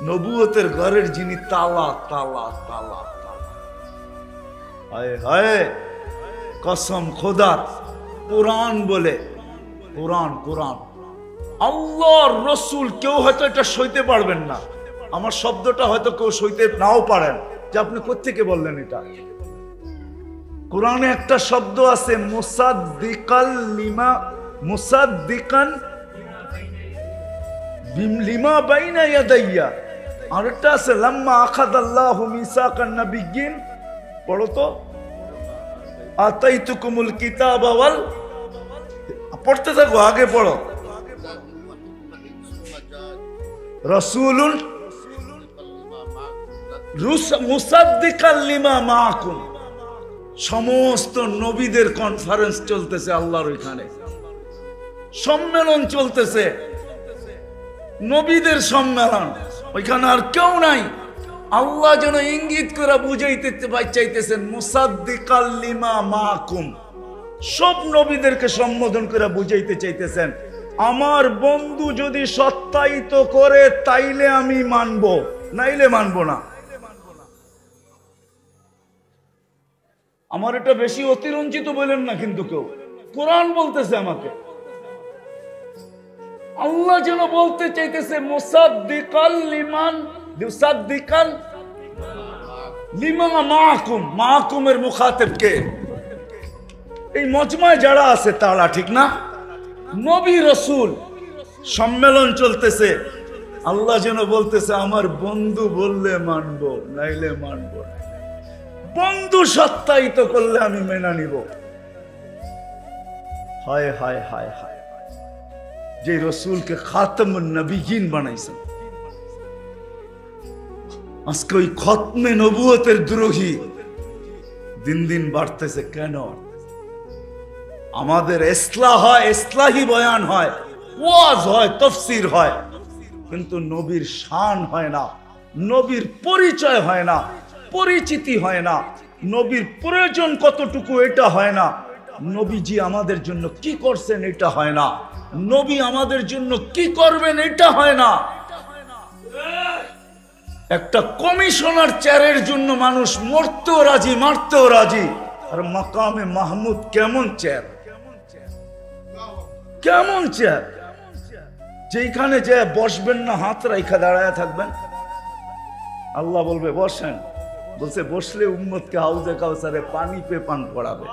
নবুয়তের ঘরের যিনি তালা তালা তালা তালা, হায় হায় কসম খোদার, কোরআন বলে, কোরআন কোরআন, আল্লাহর রসুল। কেউ হয়তো এটা সইতে পারবেন না, আমার শব্দটা হয়তো কেউ সইতে নাও পারেন, যে আপনি কোত্থেকে বললেন এটা। কোরআনে একটা শব্দ আছে, মুসাদ্দিকাল লিমা, মুসাদ্দিকান লিমা বাইনা ইয়াদাইয়া, আর একটা আছে লাম্মা আখাযাল্লাহু মিসাকান নাবিয়্যিন, পড়ো তো, আতাইতুকুমুল কিতাবা ওয়াল, পড়তে থাকো, আগে পড়ো, রাসূলুন মুসাদ্দিকাল লিমা মাআকুম। সমস্ত নবীদের কনফারেন্স চলতেছে আল্লাহর ওইখানে, সম্মেলন চলতেছে, নবীদের সম্মেলন, ওইখানে আর কেউ নাই। আল্লাহ যেন ইঙ্গিত করে বুঝাইতে চাইতেছেন, মুসাদ্দিকাল লিমা মাআকুম, সব নবীদেরকে সম্বোধন করে বুঝাইতে চাইতেছেন, আমার বন্ধু যদি সত্যায়িত করে তাইলে আমি মানব, নাইলে মানব না। আমার এটা বেশি অতিরঞ্জিত বলেন না, কিন্তু কেউ, কোরআন বলতেছে আমাকে, আল্লাহ যেন বলতে চাইতেছে, মুসাদ্দিকাল লিমান, মুসাদ্দিকাল লিমা মাআকুম। মাআকুমের মুখাতেব কে? এই মজমায় যারা আছে তারা, ঠিক না? নবী রাসূল সম্মেলন চলতেছে, আল্লাহ যেন বলতেছে, আমার বন্ধু বললে মানব, নাইলে মানব না, বন্ধু সত্যায়িত করলে আমি মেনে নিব। হায় হায় হায় হায়, যে রসুলকে খাতমুন নবিয়্যিন বানাইছেন, আজকে ওই খতমে নবুয়তের দ্রোহী দিন দিন বাড়তেছে। কেন? আমাদের ইসলাহ হয়, ইসলাহি বয়ান হয়, ওয়াজ হয়, তাফসীর হয়, কিন্তু নবীর শান হয় না, নবীর পরিচয় হয় না, পরিচিতি হয় না, নবীর প্রয়োজন কতটুকু এটা হয় না, নবীজি আমাদের জন্য কি করছেন এটা হয় না, নবী আমাদের জন্য কি করবেন এটা হয় না। একটা কমিশনার চেয়ারের জন্য মানুষ মরতেও রাজি, মারতেও রাজি, আর মাকামে মাহমুদ কেমন চেয়ার, কেমন চেয়ার, যেখানে যে বসবেন না, হাত রাইখা দাঁড়ায় থাকবেন, আল্লাহ বলবে বসেন, বলছে বসলে উম্মতকে হাউজে কাউসারে পানি পে পান করাবে,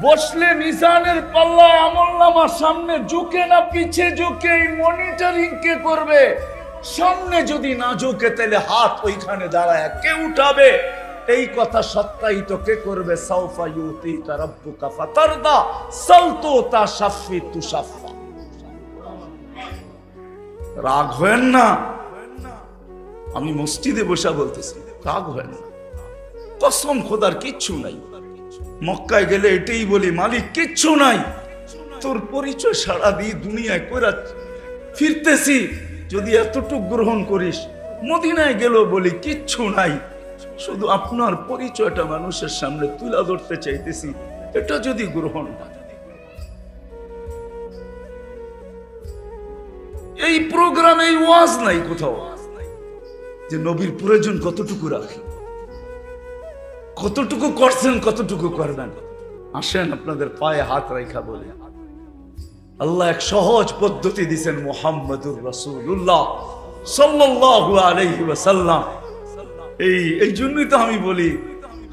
বসলে মিজানের পাল্লায় আমলনামার সামনে ঝুঁকে না পিছে ঝুঁকে মনিটরিং কে করবে, সামনে যদি না ঝুঁকে তাহলে হাত ওইখানে দাঁড়ায় কে উঠাবে, এই কথা সত্যায়িত কে করবে? সাউফা ইউতিকা রাব্বুকা ফাতারদা সালতু তাশাফি তুশাফা। রাগ হয় না, আমি মসজিদে বসে বলতেছি, রাগ হয় না, কসম খোদার কিচ্ছু নাই। মক্কায় গেলে এটাই বলি, মালিক কিচ্ছু নাই, তোর পরিচয় সারা দিয়ে দুনিয়ায় করে ফিরতেছি, যদি এতটুক গ্রহণ করিস। মদিনায় গেল বলি কিচ্ছু নাই, শুধু আপনার পরিচয়টা মানুষের সামনে তুলে ধরতে চাইতেছি, এটা যদি গ্রহণ হয়। এই প্রোগ্রামে ওয়াজ নাই কোথাও যে নবীর প্রয়োজন কতটুকু রাখি, কতটুকু করছেন, কতটুকু করবেন। আসেন আপনাদের পায়ে হাত রাখা বলে, আল্লাহ এক সহজ পদ্ধতি দিয়েছেন, মুহাম্মদুর রাসূলুল্লাহ সাল্লাল্লাহু আলাইহি ওয়াসাল্লাম। এই জন্যই তো আমি বলি,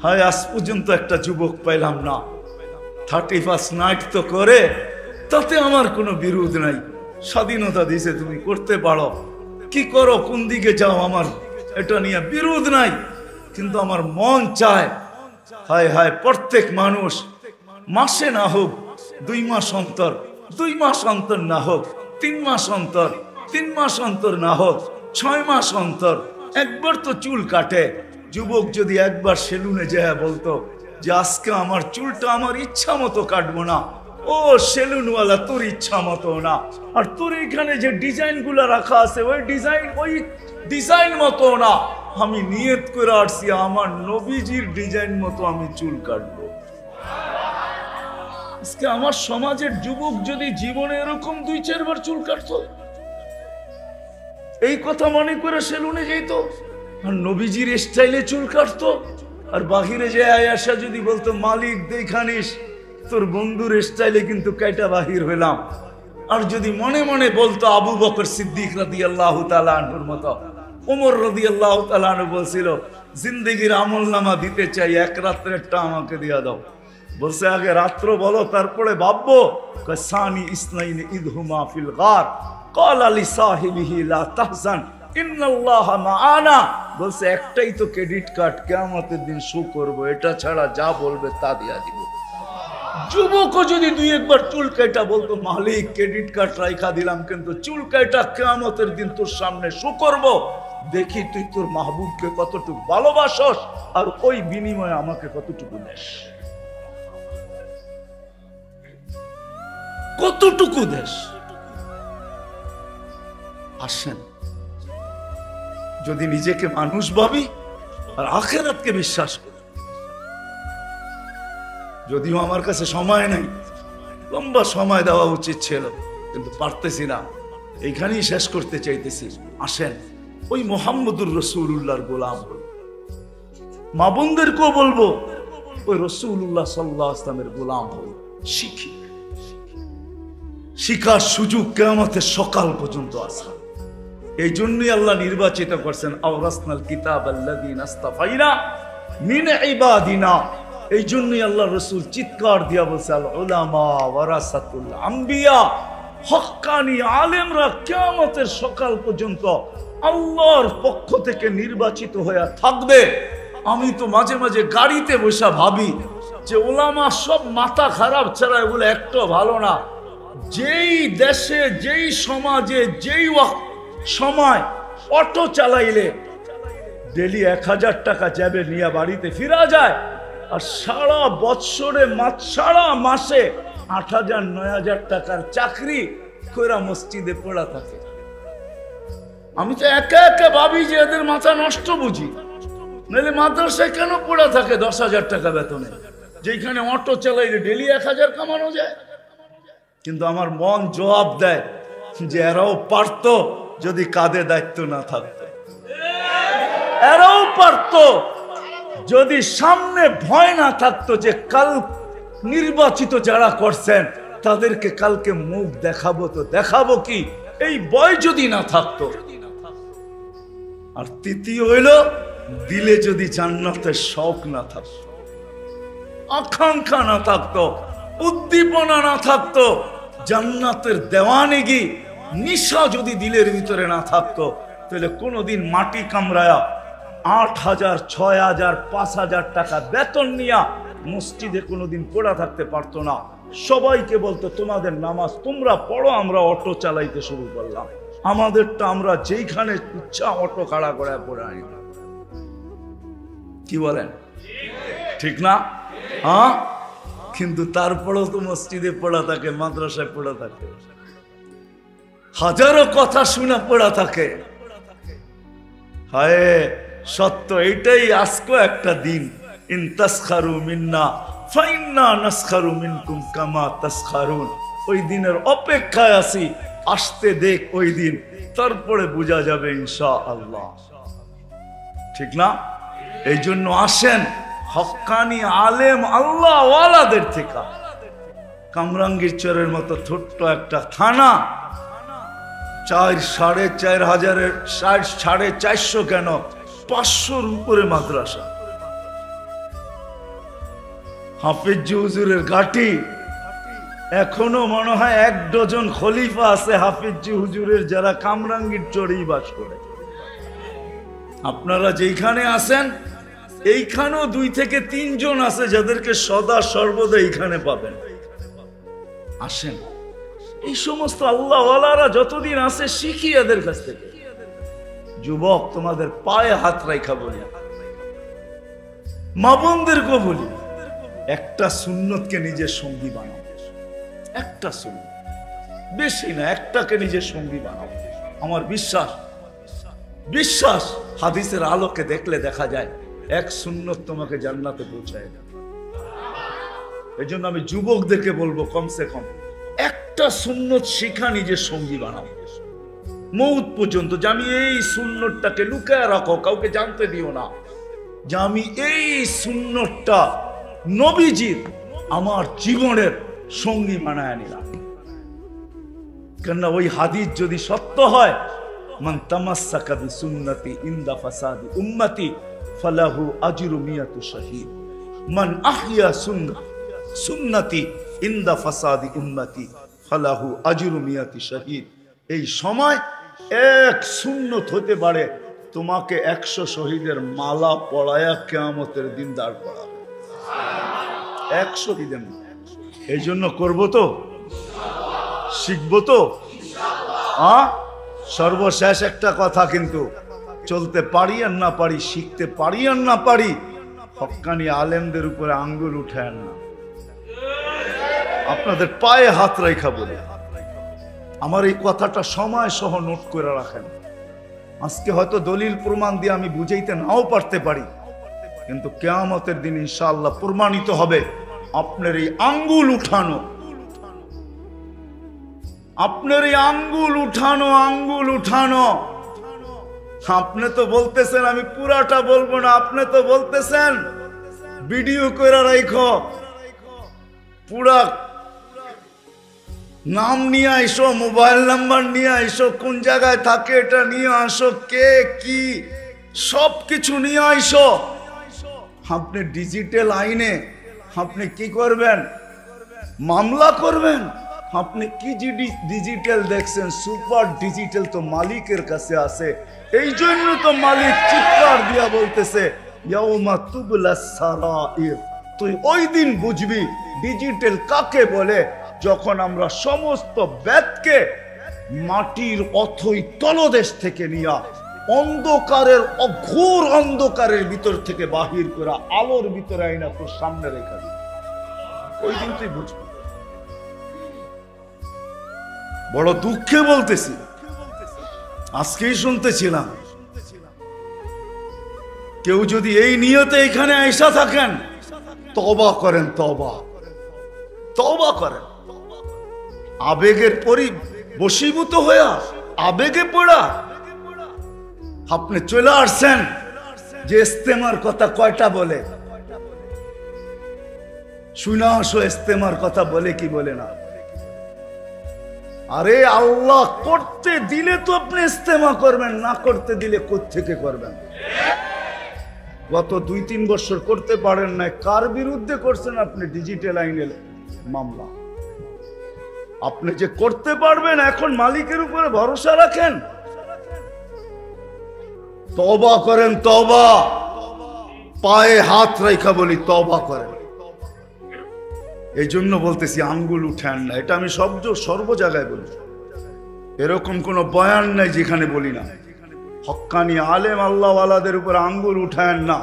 হায় আজ পর্যন্ত একটা যুবক পাইলাম না 31 নাইট তো করে, তাতে আমার কোনো বিরোধ নাই, স্বাধীনতা দিছে, তুমি করতে পারো, কি করো, কোন দিকে যাও, আমার এটা নিয়ে বিরোধ নাই। কিন্তু আমার মন চায়, হায় হায় প্রত্যেক মানুষ মাসে না হোক 2 মাস অন্তর, 2 মাস অন্তর না হোক 3 মাস অন্তর, 3 মাস অন্তর না হোক 6 মাস অন্তর একবার তো চুল কাটে। যুবক যদি একবার সেলুনে যায় বলতো যে আজকে আমার চুলটা আমার ইচ্ছা মতো কাটবো না, ও সেলুনওয়ালা তোর ইচ্ছা মতো না, আর তোর এখানে যে ডিজাইন গুলা রাখা আছে ওই ডিজাইন মতো না, আমি নিয়ত করে আসছি আমার নবীজির ডিজাইন মতো আমি চুল কাটবো। আজকে আমার সমাজের যুবক যদি জীবনে এরকম 2-4 বার চুল কাটতো, এই কথা মনে করে সেলুনে যেত আর নবীজির স্টাইলে চুল কাটতো, আর বাহিরে যে আয়াসা যদি বলতো মালিক দেখানিস তোর বন্ধুর স্টাইলে কিন্তু কাইটা বাহির হইলাম, আর যদি মনে মনে বলতো আবু বকর সিদ্দিক রাদিয়াল্লাহু তাআলা আনহুর মতো, ওমর রাদিয়াল্লাহু তাআলা আনহু বলছিল জিন্দেগির আমলনামা দিতে চাই, এক রাত্রেরটা আমাকে দিয়া দাও। বলছে আগে রাত্র বলো তারপরে ভাববো। সানি ইসনাইনি ইদহুমা ফিল গার ক্বালা লিসাহিবিহি লা তাহজান ইন্নাল্লাহা মাআনা। বলছে একটাই তো ক্রেডিট কার্ড, কিয়ামতের দিন শো করব, এটা ছাড়া যা বলবে তা দিয়া দিব। যুবকও যদি 2-1 বার চুল কাটা বলতো মালিক ক্রেডিট কার্ড রাইখা দিলাম, কিন্তু চুল কাটা কিয়ামতের দিন তোর সামনে শো করব, দেখি তুই তোর মাহবুবকে কতটুকু ভালোবাসস আর ওই বিনিময়ে আমাকে কতটুকু দেশ, কতটুকু দেশ। আসেন যদি নিজেকে মানুষ ভাবি আর আখিরাতকে বিশ্বাস করি। যদিও আমার কাছে সময় নাই, লম্বা সময় দেওয়া উচিত ছিল, কিন্তু পারতেছি না, এইখানেই শেষ করতে চাইতেছি। আসেন ওই মুহাম্মদুর রাসূলুল্লাহর গোলাম হই, মা বোনদেরকেও বলবো ওই রাসূলুল্লাহ সাল্লাল্লাহু আলাইহি ওয়াসাল্লামের গোলাম হই, শিখি। শিখার সুযোগ কিয়ামতের সকাল পর্যন্ত আছে। এই জন্যই আল্লাহ নির্বাচিত করছেন আওরাসনাল কিতাবাল্লাযীনা ইসতাফাইনা মিন ইবাদিনা। এই জন্যই আল্লাহ রাসূল চিৎকার দিয়া বলছে আল উলামা ওয়ারাসাতুল আম্বিয়া, হক্কানি আলেমরা কিয়ামতের সকাল পর্যন্ত আল্লাহর পক্ষ থেকে নির্বাচিত হয়ে থাকবে। আমি তো মাঝে মাঝে গাড়িতে বসে ভাবি যে উলামা সব মাথা খারাপ ছাড়া এগুলো একটু ভালো না। যেই দেশে যেই সমাজে যেই সময় অটো চালাইলে ডেলি 1000 টাকা যাবে নিয়ে বাড়িতে ফিরা যায়, আর সারা বৎসরে সারা মাসে 8000-9000 টাকার চাকরি কইরা মসজিদে পড়া থাকে। আমি তো একা একা ভাবি যে এদের মাথা নষ্ট বুঝি, নাহলে মাদ্রাসায় কেন পড়া থাকে 10,000 টাকা বেতনে, যেখানে অটো চালাইলে ডেলি 1000 কামানো যায়। কিন্তু আমার মন জবাব দেয় যে এরাও পারত যদি কাঁধে দায়িত্ব না থাকতো, এরাও পারত যদি সামনে ভয় না থাকতো যে কাল নির্বাচিত যারা করছেন তাদেরকে কালকে মুখ দেখাবো তো দেখাবো কি, এই ভয় যদি না থাকতো। আর তৃতীয় হইল দিলে যদি জান্নাতের শৌক না থাকতো, আকাঙ্ক্ষা না থাকতো, উদ্দীপনা না থাকতো, জান্নাতের দেওয়ানিগি নিশা যদি দিলের ভিতরে না থাকতো, তাহলে কোনোদিন মাটি কামড়ায়া 8,000, 6,000, 5,000 টাকা বেতন নিয়া মসজিদে কোনোদিন পড়া থাকতে পারতো না। সবাইকে বলতো তোমাদের নামাজ তোমরা পড়ো, আমরা অটো চালাইতে শুরু করলাম। আমাদেরটা আমরা যেইখানে ইচ্ছা অটো খাড়া করে পড়ে আনি। কি বলেন, ঠিক না? হ্যাঁ, কিন্তু তারপরেও তো মসজিদে পড়া থাকে, মাদ্রাসায় পড়া থাকে, হাজারো কথা শুনে পড়া থাকে। হায় সত্য এইটাই, আজকে একটা দিন ইন তাসখারু মিন্না ফাইন্না নাসখারু মিনকুম কামা তাসখারুন। ওই দিনের অপেক্ষায় আছি, আসতে দেখ ওই দিন, তারপরে বোঝা যাবে ইনশাআল্লাহ, ঠিক না? এই জন্য আসেন হক্কানি আলেম আল্লাহ ওয়ালাদের থেকে। কামরাঙ্গীর চরের মতো ছোট্ট একটা থানা, 4,500 450 কেন 500-র উপরে মাদ্রাসা, হাফিজ হুজুরের ঘাটি। এখনো মনে হয় 1 ডজন খলিফা আছে হাফিজ হুজুরের, যারা কামরাঙ্গীর চরেই বাস করে। আপনারা যেইখানে আছেন এইখানেও 2 থেকে 3 জন আছে যাদেরকে সদা সর্বদা এইখানে পাবেন। আসেন, এই সমস্ত আল্লাহ ওয়ালারা যতদিন আছে শিখি এদের কাছ থেকে। যুবক, তোমাদের পায়ে হাত রাখা বলি, মা বোনদেরকে বলি, একটা সুন্নতকে নিজের সঙ্গী বানাও। একটা সুন্নত, বেশি না, একটাকে নিজের সঙ্গী বানাও। আমার বিশ্বাস হাদিসের আলোকে দেখলে দেখা যায় 1 সুন্নত তোমাকে জান্নাতে পৌঁছায় না। এই জন্য আমি যুবকদেরকে বলবো, কমসে কম একটা সুন্নত শিখা নিজের সঙ্গী বানাও মৌত পর্যন্ত, যে আমি এই সুন্নতটাকে লুকায় রাখো, কাউকে জানতে দিও না যে আমি এই সুন্নতটা নবীজির আমার জীবনের সঙ্গী বানায় নিলাম। কেননা ওই হাদিস যদি সত্য হয়, মান তামাসসাকা বিসুন্নতি ইনদা ফাসাদি উম্মতি ফালাহু আজরু মিয়াতু শাহীদ, মান আহইয়া সুন্নতি ইনদা ফাসাদি উম্মতি ফালাহু আজরু মিয়াতি শাহীদ। এই সময় 1 সুন্নত হতে পারে তোমাকে 100 শহীদের মালা পড়ায়া কিয়ামতের দিন দাঁড় করাবে। 100 শহীদের। এই জন্য করবো তো, শিখবো তো। সর্বশেষ একটা কথা, কিন্তু চলতে পারি আর না পারি, শিখতে পারি আর না পারি, হক্কানি আলেমদের উপরে আঙ্গুল উঠায় না। আপনাদের পায়ে হাত রাখা বলে আমার এই কথাটা সময় সহ নোট করে রাখেন। আজকে হয়তো দলিল প্রমাণ দিয়ে আমি বুঝাইতে নাও পারতে পারি, কিন্তু কিয়ামতের দিন ইনশাআল্লাহ প্রমাণিত হবে আপনার এই আঙ্গুল উঠানো, আপনার এই আঙ্গুল উঠানো। আপনি তো বলতেছেন আমি পুরাটা বলবো না, আপনি তো বলতেছেন ভিডিও করে রাখো, পুরা নাম নিয়ে আইসো, মোবাইল নাম্বার নিয়ে আইসো, কোন জায়গায় থাকে এটা নিয়ে আসো, কে কি সবকিছু নিয়ে আইসো। আপনি ডিজিটাল আইনে আপনি কি করবেন? মামলা করবেন। আপনি কি ডিজিটাল দেখছেন? সুপার ডিজিটাল তো মালিকের কাছে আছে। এই জন্য তো মালিক চিৎকার দিয়া বলতেছে ইয়াউমা তুবলাস সারাইর। তুই ওই দিন বুঝবি ডিজিটাল কাকে বলে, যখন আমরা সমস্ত বেদকে মাটির অথই তলদেশ থেকে নিয়া অন্ধকারের অঘোর অন্ধকারের ভিতর থেকে বাহির করে আলোর ভিতরে আইনা তোর সামনে রেখা দিই, ওই দিন তুই বুঝবি। বড় দুঃখে বলতেছি, আজকেই শুনতেছিলাম কেউ যদি এই নিয়তে এখানে আইসা থাকেন, তওবা করেন, তওবা করেন। আবেগের বশীভূত হইয়া আবেগে পড়া আপনি চলে আসছেন যে ইস্তেমার কথা কয়টা বলে, শুনে আসো ইস্তেমার কথা বলে কি বলে না। আরে আল্লাহ করতে দিলে তো আপনি ইস্তেমা করবেন, না করতে দিলে কোত্থেকে করবেন? গত 2-3 বছর করতে পারেন না, কার বিরুদ্ধে করছেন আপনি? ডিজিটাল আইনে মামলা। আপনি যে করতে পারবেন, এখন মালিকের উপরে ভরসা রাখেন। তওবা করেন, তওবা। পায়ে হাত রেখা বলি তওবা করেন। এই জন্য বলতেছি আঙ্গুল উঠান না। এটা আমি সর্ব জায়গায় বলি, এরকম কোন বয়ান নাই যেখানে বলি না। হক্কানি আলেম আল্লাহওয়ালাদের উপর আঙ্গুল উঠায়েন না।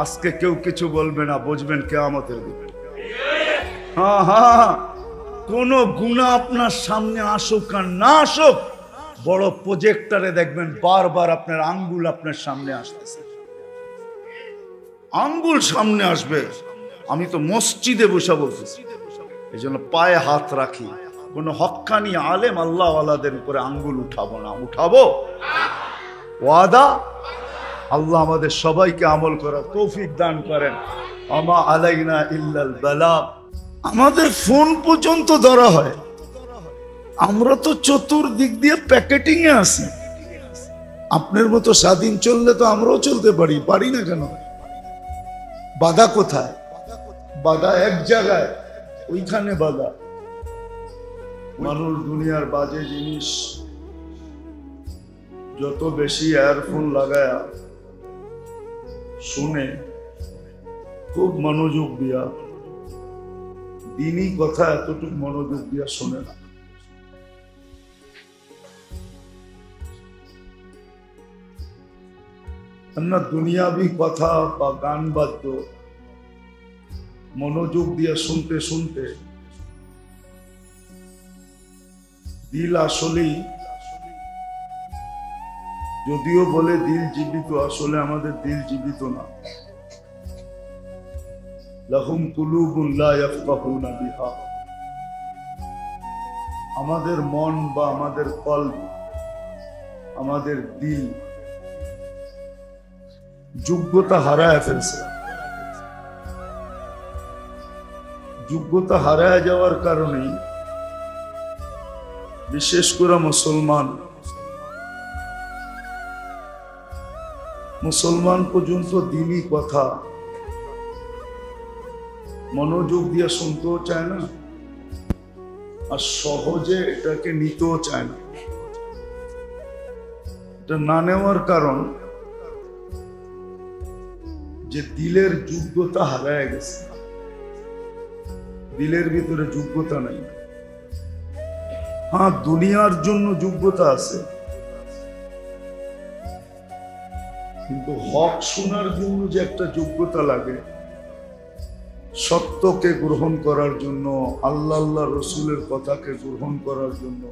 আজকে কেউ কিছু বলবে না, বুঝবেন কিয়ামতের দিন। হ্যাঁ, কোন গুনাহ আপনার সামনে আসুক আর না আসুক, বড় প্রজেক্টরে দেখবেন বারবার আপনার আঙ্গুল আপনার সামনে আসতেছে, আঙ্গুল সামনে আসবে। আমি তো মসজিদে বসে বলতেছি, এই জন্য পায়ে হাত রাখি। কোন হক্কানি আলেম আল্লাহওয়ালাদের উপরে আঙ্গুল উঠাবো না। উঠাবো? ওয়াদা? আল্লাহ আমাদের সবাইকে আমল করার তৌফিক দান করেন। আমা আলাইনা ইল্লাল বালাগ। আমাদের ফোন পর্যন্ত ধরা হয়, আমরা তো চতুর্দিক দিয়ে প্যাকেটিং এ আছি। আপনার মতো স্বাধীন চললে তো আমরাও চলতে পারি না কেন? বাধা কোথায়? বাধা এক জায়গায়, ওইখানে বাধা। মানুষ দুনিয়ার বাজে জিনিস যত বেশি ইয়ারফোন লাগায়া শুনে, খুব মনোযোগ দিয়া, দিনই কথা এতটুকু মনোযোগ দিয়া শোনে না। না দুনিয়াবি কথা বা গান বাদ্য মনোযোগ দিয়া শুনতে শুনতে দিল আসলেই, যদিও বলে দিল জীবিত, আসলে আমাদের দিল জীবিত না। লাহুম কুলুবুন লা ইয়াফকাহুনা বিহা। আমাদের মন বা আমাদের কলব, আমাদের দিল যোগ্যতা হারায় ফেলছে। যোগ্যতা হারায় যাওয়ার কারণে বিশেষ করে মুসলমান পর্যন্ত দিনই কথা মনোযোগ দিয়ে শুনতেও চায় না, আর সহজে এটাকে নিতেও চায় না। এটা না নেওয়ার কারণ যে দিলের যোগ্যতা হারায় গেছে, দিলের ভিতরে যোগ্যতা নাই। হ্যাঁ, দুনিয়ার জন্য যোগ্যতা আছে, কিন্তু হক শোনার জন্য যে একটা যোগ্যতা লাগে, সত্যকে গ্রহণ করার জন্য, আল্লাহ রসুলের কথাকে গ্রহণ করার জন্য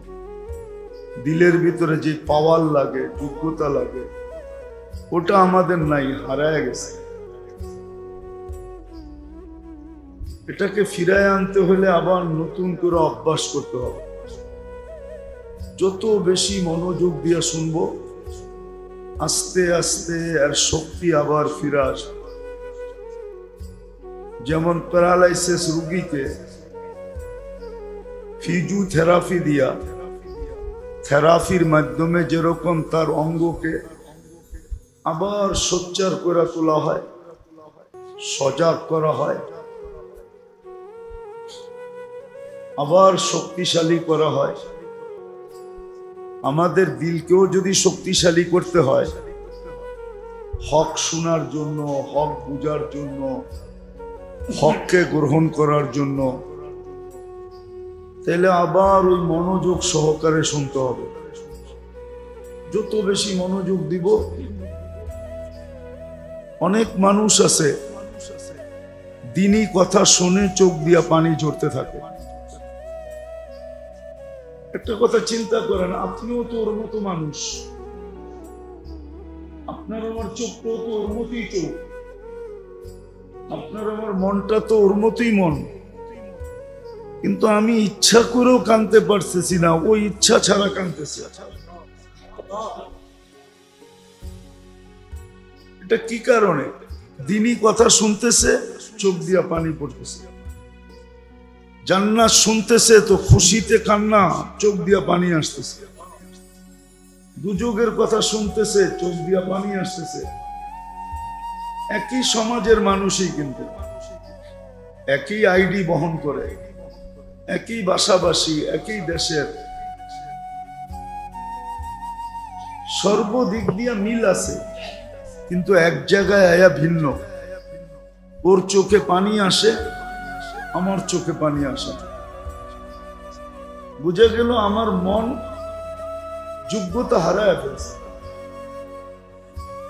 দিলের ভিতরে যে পাওয়ার লাগে, যোগ্যতা লাগে, ওটা আমাদের নাই, হারায় গেছে। এটাকে ফিরায় আনতে হলে আবার নতুন করে অভ্যাস করতে হবে। যত বেশি মনোযোগ দিয়ে শুনবো, আস্তে আস্তে এর শক্তি আবার ফিরে আসবে। যেমন প্যারালাইসিস রোগীকে ফিজিওথেরাপি দিয়া, থেরাপির মাধ্যমে যেরকম তার অঙ্গকে আবার সোচ্চার করে তোলা হয়, সজাগ করা হয়, আবার শক্তিশালী করা হয়, আমাদের দিলকেও যদি শক্তিশালী করতে হয়, হক শোনার জন্য, হক বুঝার জন্য, হককে গ্রহণ করার জন্য, তাহলে আবার ওই মনোযোগ সহকারে শুনতে হবে। যত বেশি মনোযোগ দিব, অনেক মানুষ আছে দিনই কথা শুনে চোখ দিয়া পানি ঝরতে থাকে। একটা কথা চিন্তা করেন, আপনিও তো ওর মতো মানুষ, আপনার আমার চোখটাও তো ওর মতোই চোখ, আপনার আমার মনটা তো ওর মতোই মন, কিন্তু আমি ইচ্ছা করেও কাঁদতে পারতেছি না, ওই ইচ্ছা ছাড়া কাঁদতেছে। এটা কি কারণে? দিনই কথা শুনতেছে, চোখ দিয়া পানি পড়তেছে। জান্নাত শুনতেছে তো খুশিতে কান্না, চোখ দিয়া পানি আসতেছে। দুযোগের কথা শুনতেছে, চোখ দিয়া পানি আসতেছে। একই সমাজের মানুষই, কিন্তু একই আইডি বহন করে, একই ভাষাভাষী, একই দেশের, সর্বদিক দিয়ে মিল আছে, কিন্তু এক জায়গায় আয়া ভিন্ন। ওর চোখে পানি আসে, আমার চোখে পানি আসে। বুঝে গেল আমার মন যোগ্যতা হারায় ফেলছে।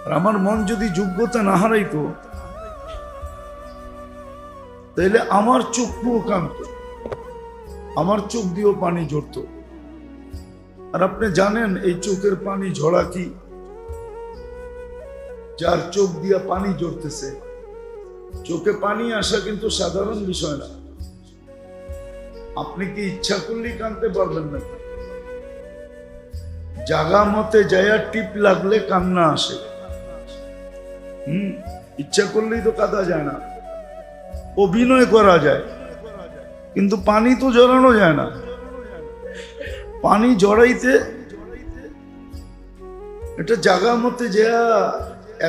আর আমার মন যদি যোগ্যতা না হারাইতো, তাইলে আমার চোখ পুরো কাঁদত, আমার চোখ দিয়েও পানি ঝরত। আর আপনি জানেন এই চোখের পানি ঝরা কি? যার চোখ দিয়ে পানি ঝরতেছে, চোখে পানি আসা কিন্তু সাধারণ বিষয় না। আপনি কি ইচ্ছা করলেই কাঁদতে পারবেন না? জাগা মতে যায়া টিপ লাগলে কান্না আসে। ইচ্ছা করলেই তো কাঁদা যায় না, অভিনয় করা যায়, কিন্তু পানি তো জড়ানো যায় না। পানি জড়াইতে এটা জাগা মতে যা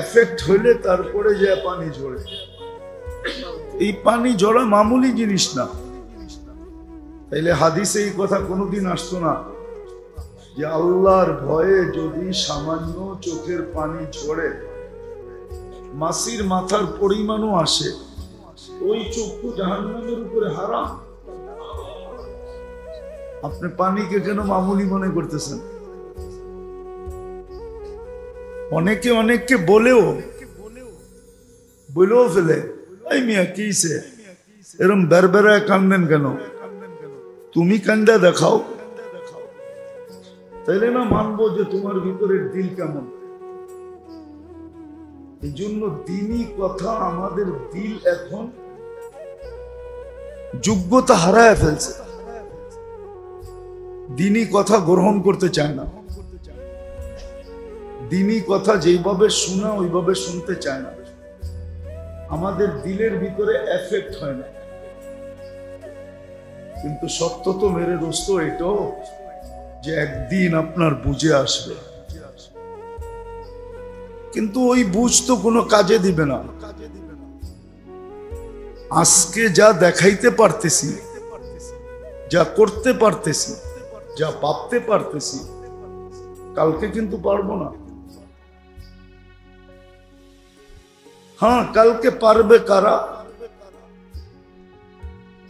এফেক্ট হইলে তারপরে যা পানি ঝরে। এই পানি জড়া মামুলি জিনিস না। তাইলে হাদিসে এই কথা কোনোদিন আসতো না যে আল্লাহর ভয়ে যদি সামান্য চোখের পানি ঝরে, মাসির মাথার পরিমাণও আসে, ওই চক্ষু জাহান্নামের উপরে হারাম। আপনি পানিকে কেন মামুলি মনে করতেছেন? অনেকে অনেককে বলেও ফেলে, এই মিয়া কিসে এরম বেরবেরায় কান্দেন কেন? তুমি কান্দা দেখাও, তাইলে না মানবো যে তোমার ভিতরের দিল কেমন। এই জন্য দিনই কথা, আমাদের দিল এখন যোগ্যতা হারায় ফেলছে, দিনই কথা গ্রহণ করতে চায় না, দিনই কথা যেইভাবে শোনা ওইভাবে শুনতে চায় না, আমাদের দিলের ভিতরে এফেক্ট হয় না। কিন্তু সত্য তো মেরে দোস্ত এটাও যে একদিন আপনার বুঝে আসবে, কিন্তু ওই বুঝ তো কোনো কাজে দিবে না। আজকে যা দেখাইতে পারতেছি, যা করতে পারতেছি, যা ভাবতে পারতেছি, কালকে কিন্তু পারবো না। হ্যাঁ, কালকে পারবে কারা?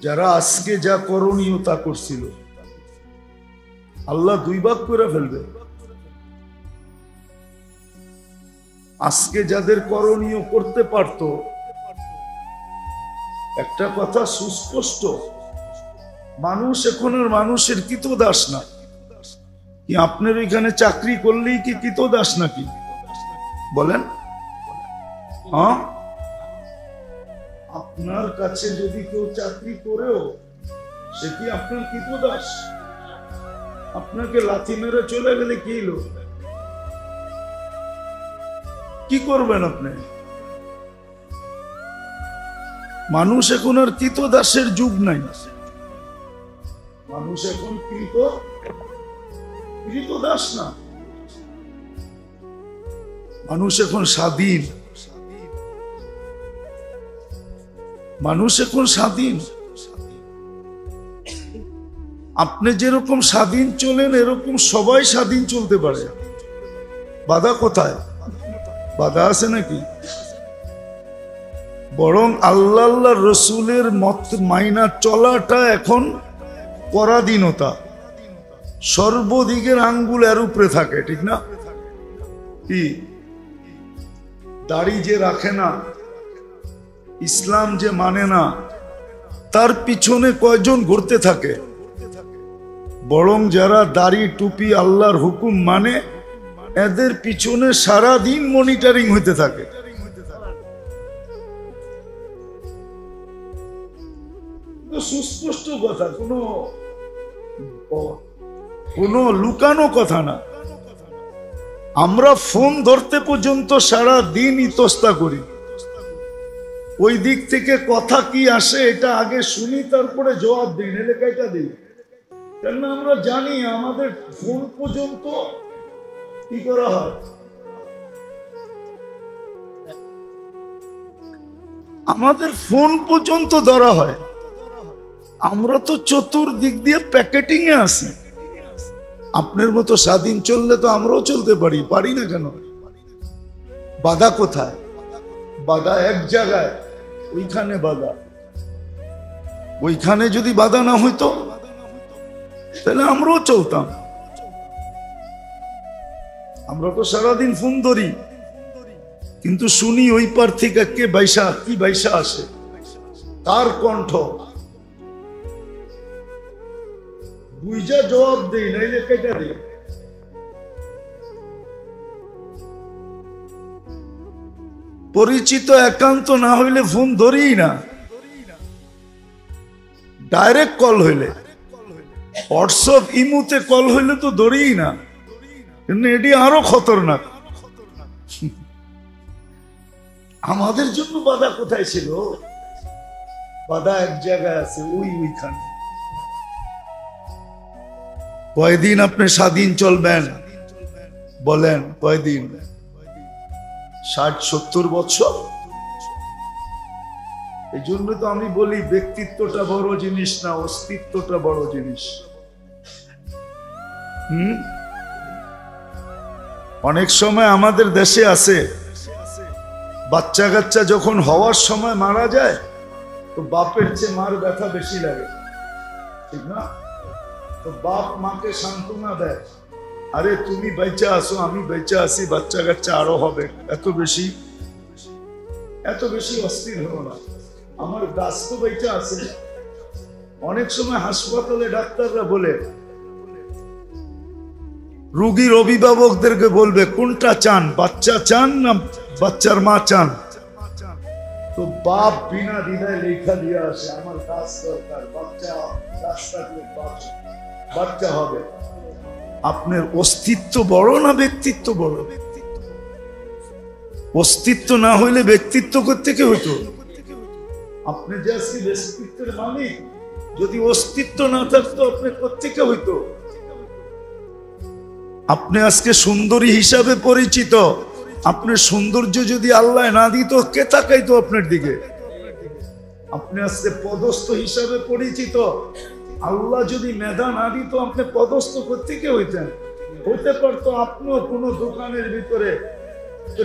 যারা আজকে যা করণীয় তা করছিল, আল্লাহ দুই ভাগ করে ফেলবে। আজকে যাদের করণীয় করতে পারতো, একটা কথা সুস্পষ্ট, মানুষ এখন আর মানুষের কৃতদাস না। কি আপনার এখানে চাকরি করলেই কি কৃতদাস নাকি? বলেন। হ্যাঁ, আপনার কাছে যদি কেউ চাকরি করেও সে কি আপনার কৃতদাস? আপনাকে লাথি মেরে চলে গেলে কি হলো? কি করবেন আপনি? মানুষ এখন আর কৃতদাসের যুগ নাই, মানুষ এখন কৃতদাস না, মানুষ এখন স্বাধীন, মানুষ এখন স্বাধীন। আপনি যেরকম স্বাধীন চলেন এরকম সবাই স্বাধীন চলতে পারে। বাধা কোথায়? বাধা আছে নাকি? বরং আল্লাহ আল্লাহ রসুলের মত মাইনা চলাটা এখন পরাধীনতা। সর্বদিকের আঙ্গুল এর উপরে থাকে, ঠিক না? কি দাড়ি যে রাখে না, ইসলাম যে মানে না, তার পিছনে কয়জন ঘুরতে থাকে? বরং যারা দাড়ি টুপি আল্লাহর হুকুম মানে, এদের পিছনে সারা দিন মনিটরিং হইতে থাকে। সুস্পষ্ট কথা, কোনো লুকানো কথা না। আমরা ফোন ধরতে পর্যন্ত সারা দিন ইতস্তা করি, ওই দিক থেকে কথা কি আসে এটা আগে শুনি, তারপরে জবাব দিই, এলাকাটা দিই। কেন আমরা জানি আমাদের ফোন পর্যন্ত কি করা হয়। আমাদের ফোন পর্যন্ত ধরা হয়। আমরা তো চতুর্দিক দিয়ে প্যাকেটিং এ আছি। আপনার মতো স্বাধীন চললে তো আমরাও চলতে পারি, পারি না কেন? বাধা কোথায়? বাধা এক জায়গায়, ওইখানে বাধা। ওইখানে যদি বাধা না হইতো তাহলে আমরাও চলতাম। আমরা তো সারাদিন ফোন ধরি, কিন্তু শুনি ওই পার থেকে কে বাইসা, কি বাইসা আসে, তার কণ্ঠ। বুঝা জবাব দেই, নাইলে কেটে দেই। পরিচিত একান্ত না হইলে ফোন ধরি না। ডাইরেক্ট কল হইলে, হোয়াটসঅ্যাপ ইমুতে কল হইলে তো ধরি না, কিন্তু এটি আরো খতরনাক। আমাদের জন্য বাধা কোথায় ছিল? বাধা এক জায়গায় আছে, ওইখানে। কয়দিন আপনি স্বাধীন চলবেন বলেন? কয়দিন? 60-70 বছর? এই জন্য তো আমি বলি ব্যক্তিত্বটা বড় জিনিস না, অস্তিত্বটা বড় জিনিস। অনেক সময় আমাদের দেশে আছে, বাচ্চা কাচ্চা যখন হওয়ার সময় মারা যায় তো বাপের চেয়ে মার ব্যথা বেশি লাগে, ঠিক না? তো বাপ মাকে সান্ত্বনা দেয়, আরে তুমি বেঁচে আসো, আমি বেঁচে আসি, বাচ্চা কাচ্চা আরো হবে। এত বেশি অস্থির হলো না, আমার দাস তো বেঁচে আছে। অনেক সময় হাসপাতালে ডাক্তাররা বলে, রোগীর অভিভাবকদেরকে বলবে কোনটা চান, বাচ্চা চান না বাচ্চার মা চান? তো বাপ বিনা দ্বিধায় লেখা দিয়ে আসে, আমার দাস দরকার, বাচ্চা হবে। আপনার অস্তিত্ব বড় না ব্যক্তিত্ব বড়? অস্তিত্ব না হইলে ব্যক্তিত্ব কোত্থেকে হইতো? আপনি যে আজকে ব্যক্তিত্বের মালিক, যদি অস্তিত্ব না থাকতো আপনি কোত্থেকে হইতো? আপনি আজকে সুন্দরী হিসাবে পরিচিত, আপনার সৌন্দর্য যদি আল্লাহ না দিত কে তাকাইতো আপনার দিকে? আপনি আজকে পদস্থ হিসাবে পরিচিত, আল্লাহ যদি মেধা না দিত আপনি পদস্থ কোত্থেকে হইতেন? হইতে পারতো আপনিও কোনো দোকানের ভিতরে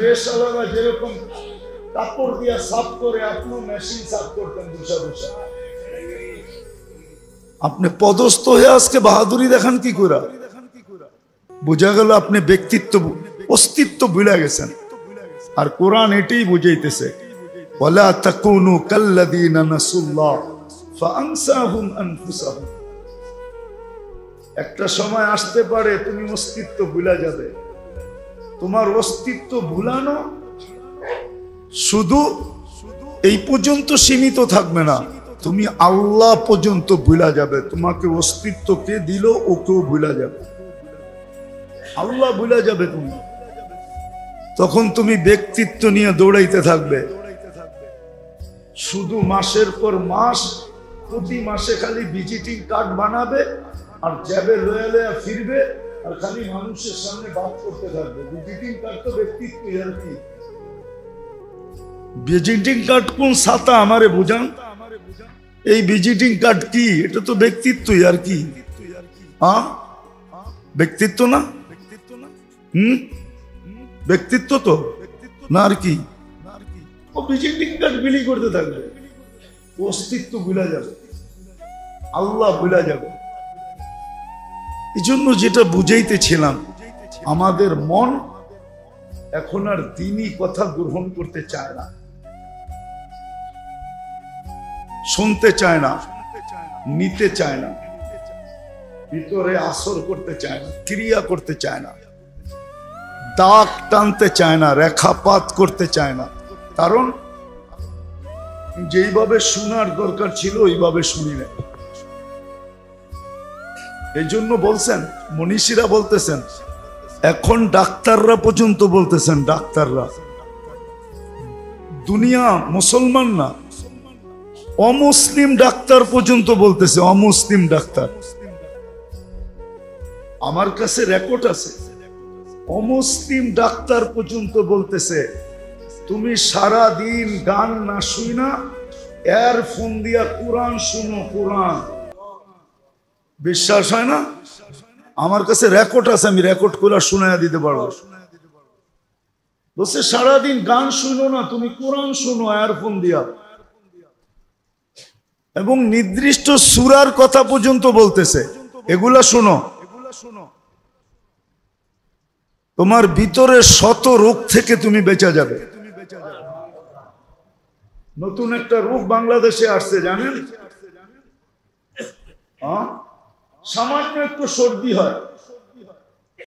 রেশালারা যেরকম কাপড় দিয়া সাফ করে, আপনিও মেশিন সাফ করতেন বসে বসে। আপনি পদস্থ হয়ে আজকে বাহাদুরি দেখান কি করে? বোঝা গেল আপনি ব্যক্তিত্ব, অস্তিত্ব ভুলে গেছেন। আর কোরআন এটাই বুঝাইতেছে, ওয়ালা তাকুনু কাল্লাযীনা নাসুল্লাহ ফাআনসাহুম আনফুসাহুম। একটা সময় আসতে পারে তুমি অস্তিত্ব ভুলে যাবে। তোমার অস্তিত্ব ভুলানো শুধু এই পর্যন্ত সীমিত থাকবে না, তুমি আল্লাহ পর্যন্ত ভুলা যাবে। তোমাকে অস্তিত্ব কে দিল ওকেও ভুলা যাবে, আল্লাহ ভুলা যাবে তুমি। তখন তুমি ব্যক্তিত্ব নিয়ে দৌড়াইতে থাকবে, শুধু মাসের পর মাস, প্রতি মাসে খালি ভিজিটিং কার্ড বানাবে আর জ্যাবে লয়ে ফিরবে, আর খালি মানুষের সামনে বাদ করতে থাকবে। ভিজিটিং কার্ড তো ব্যক্তিত্ব, আর কি? ভিজিটিং কার্ড কোন ছাতা আমারে বুঝান? এই ভিজিটিং কার্ড কি? এটা তো ব্যক্তিত্বই, আর কি? ব্যক্তিত্ব না? ব্যক্তিত্ব তো না, আর কি? ও ভিজিটিং কার্ড বিলি করতে থাকবে, অস্তিত্ব ভুলা যাবে, আল্লাহ ভুলা যাবে। এই জন্য যেটা বুঝাইতেছিলাম, আমাদের মন এখন আর দ্বীনি কথা গ্রহণ করতে চায় না, শুনতে চায় না, নিতে চায় না, ভিতরে আসর করতে চায় না, ক্রিয়া করতে চায় না, দাগ টানতে চায় না, রেখাপাত করতে চায় না। কারণ যেইভাবে শোনার দরকার ছিল ওইভাবে শুনি না। এই জন্য বলছেন, মনীষীরা বলতেছেন, এখন ডাক্তাররা পর্যন্ত বলতেছেন, ডাক্তাররা, দুনিয়া মুসলমান না, অমুসলিম ডাক্তার পর্যন্ত বলতেছে, অমুসলিম ডাক্তার। আমার কাছে রেকর্ড আছে, অমুসলিম ডাক্তার পর্যন্ত বলতেছে তুমি সারা দিন গান না শুই না এয়ারফোন দিয়া কোরআন শুনো, কোরআন। বিশ্বাস হয় না? আমার কাছে রেকর্ড আছে, আমি রেকর্ড করে শোনায় দিতে পারবো। বলছে সারাদিন গান শুনো না, তুমি কোরআন শুনো এয়ারফোন দিয়া, এবং নির্দিষ্ট সূরার কথা পর্যন্ত বলতেছে, এগুলা শুনো। তোমার ভিতরে শত রোগ থেকে তুমি বেঁচে যাবে। নতুন একটা রোগ বাংলাদেশে আসছে জানেন? সামান্য একটু সর্দি হয়,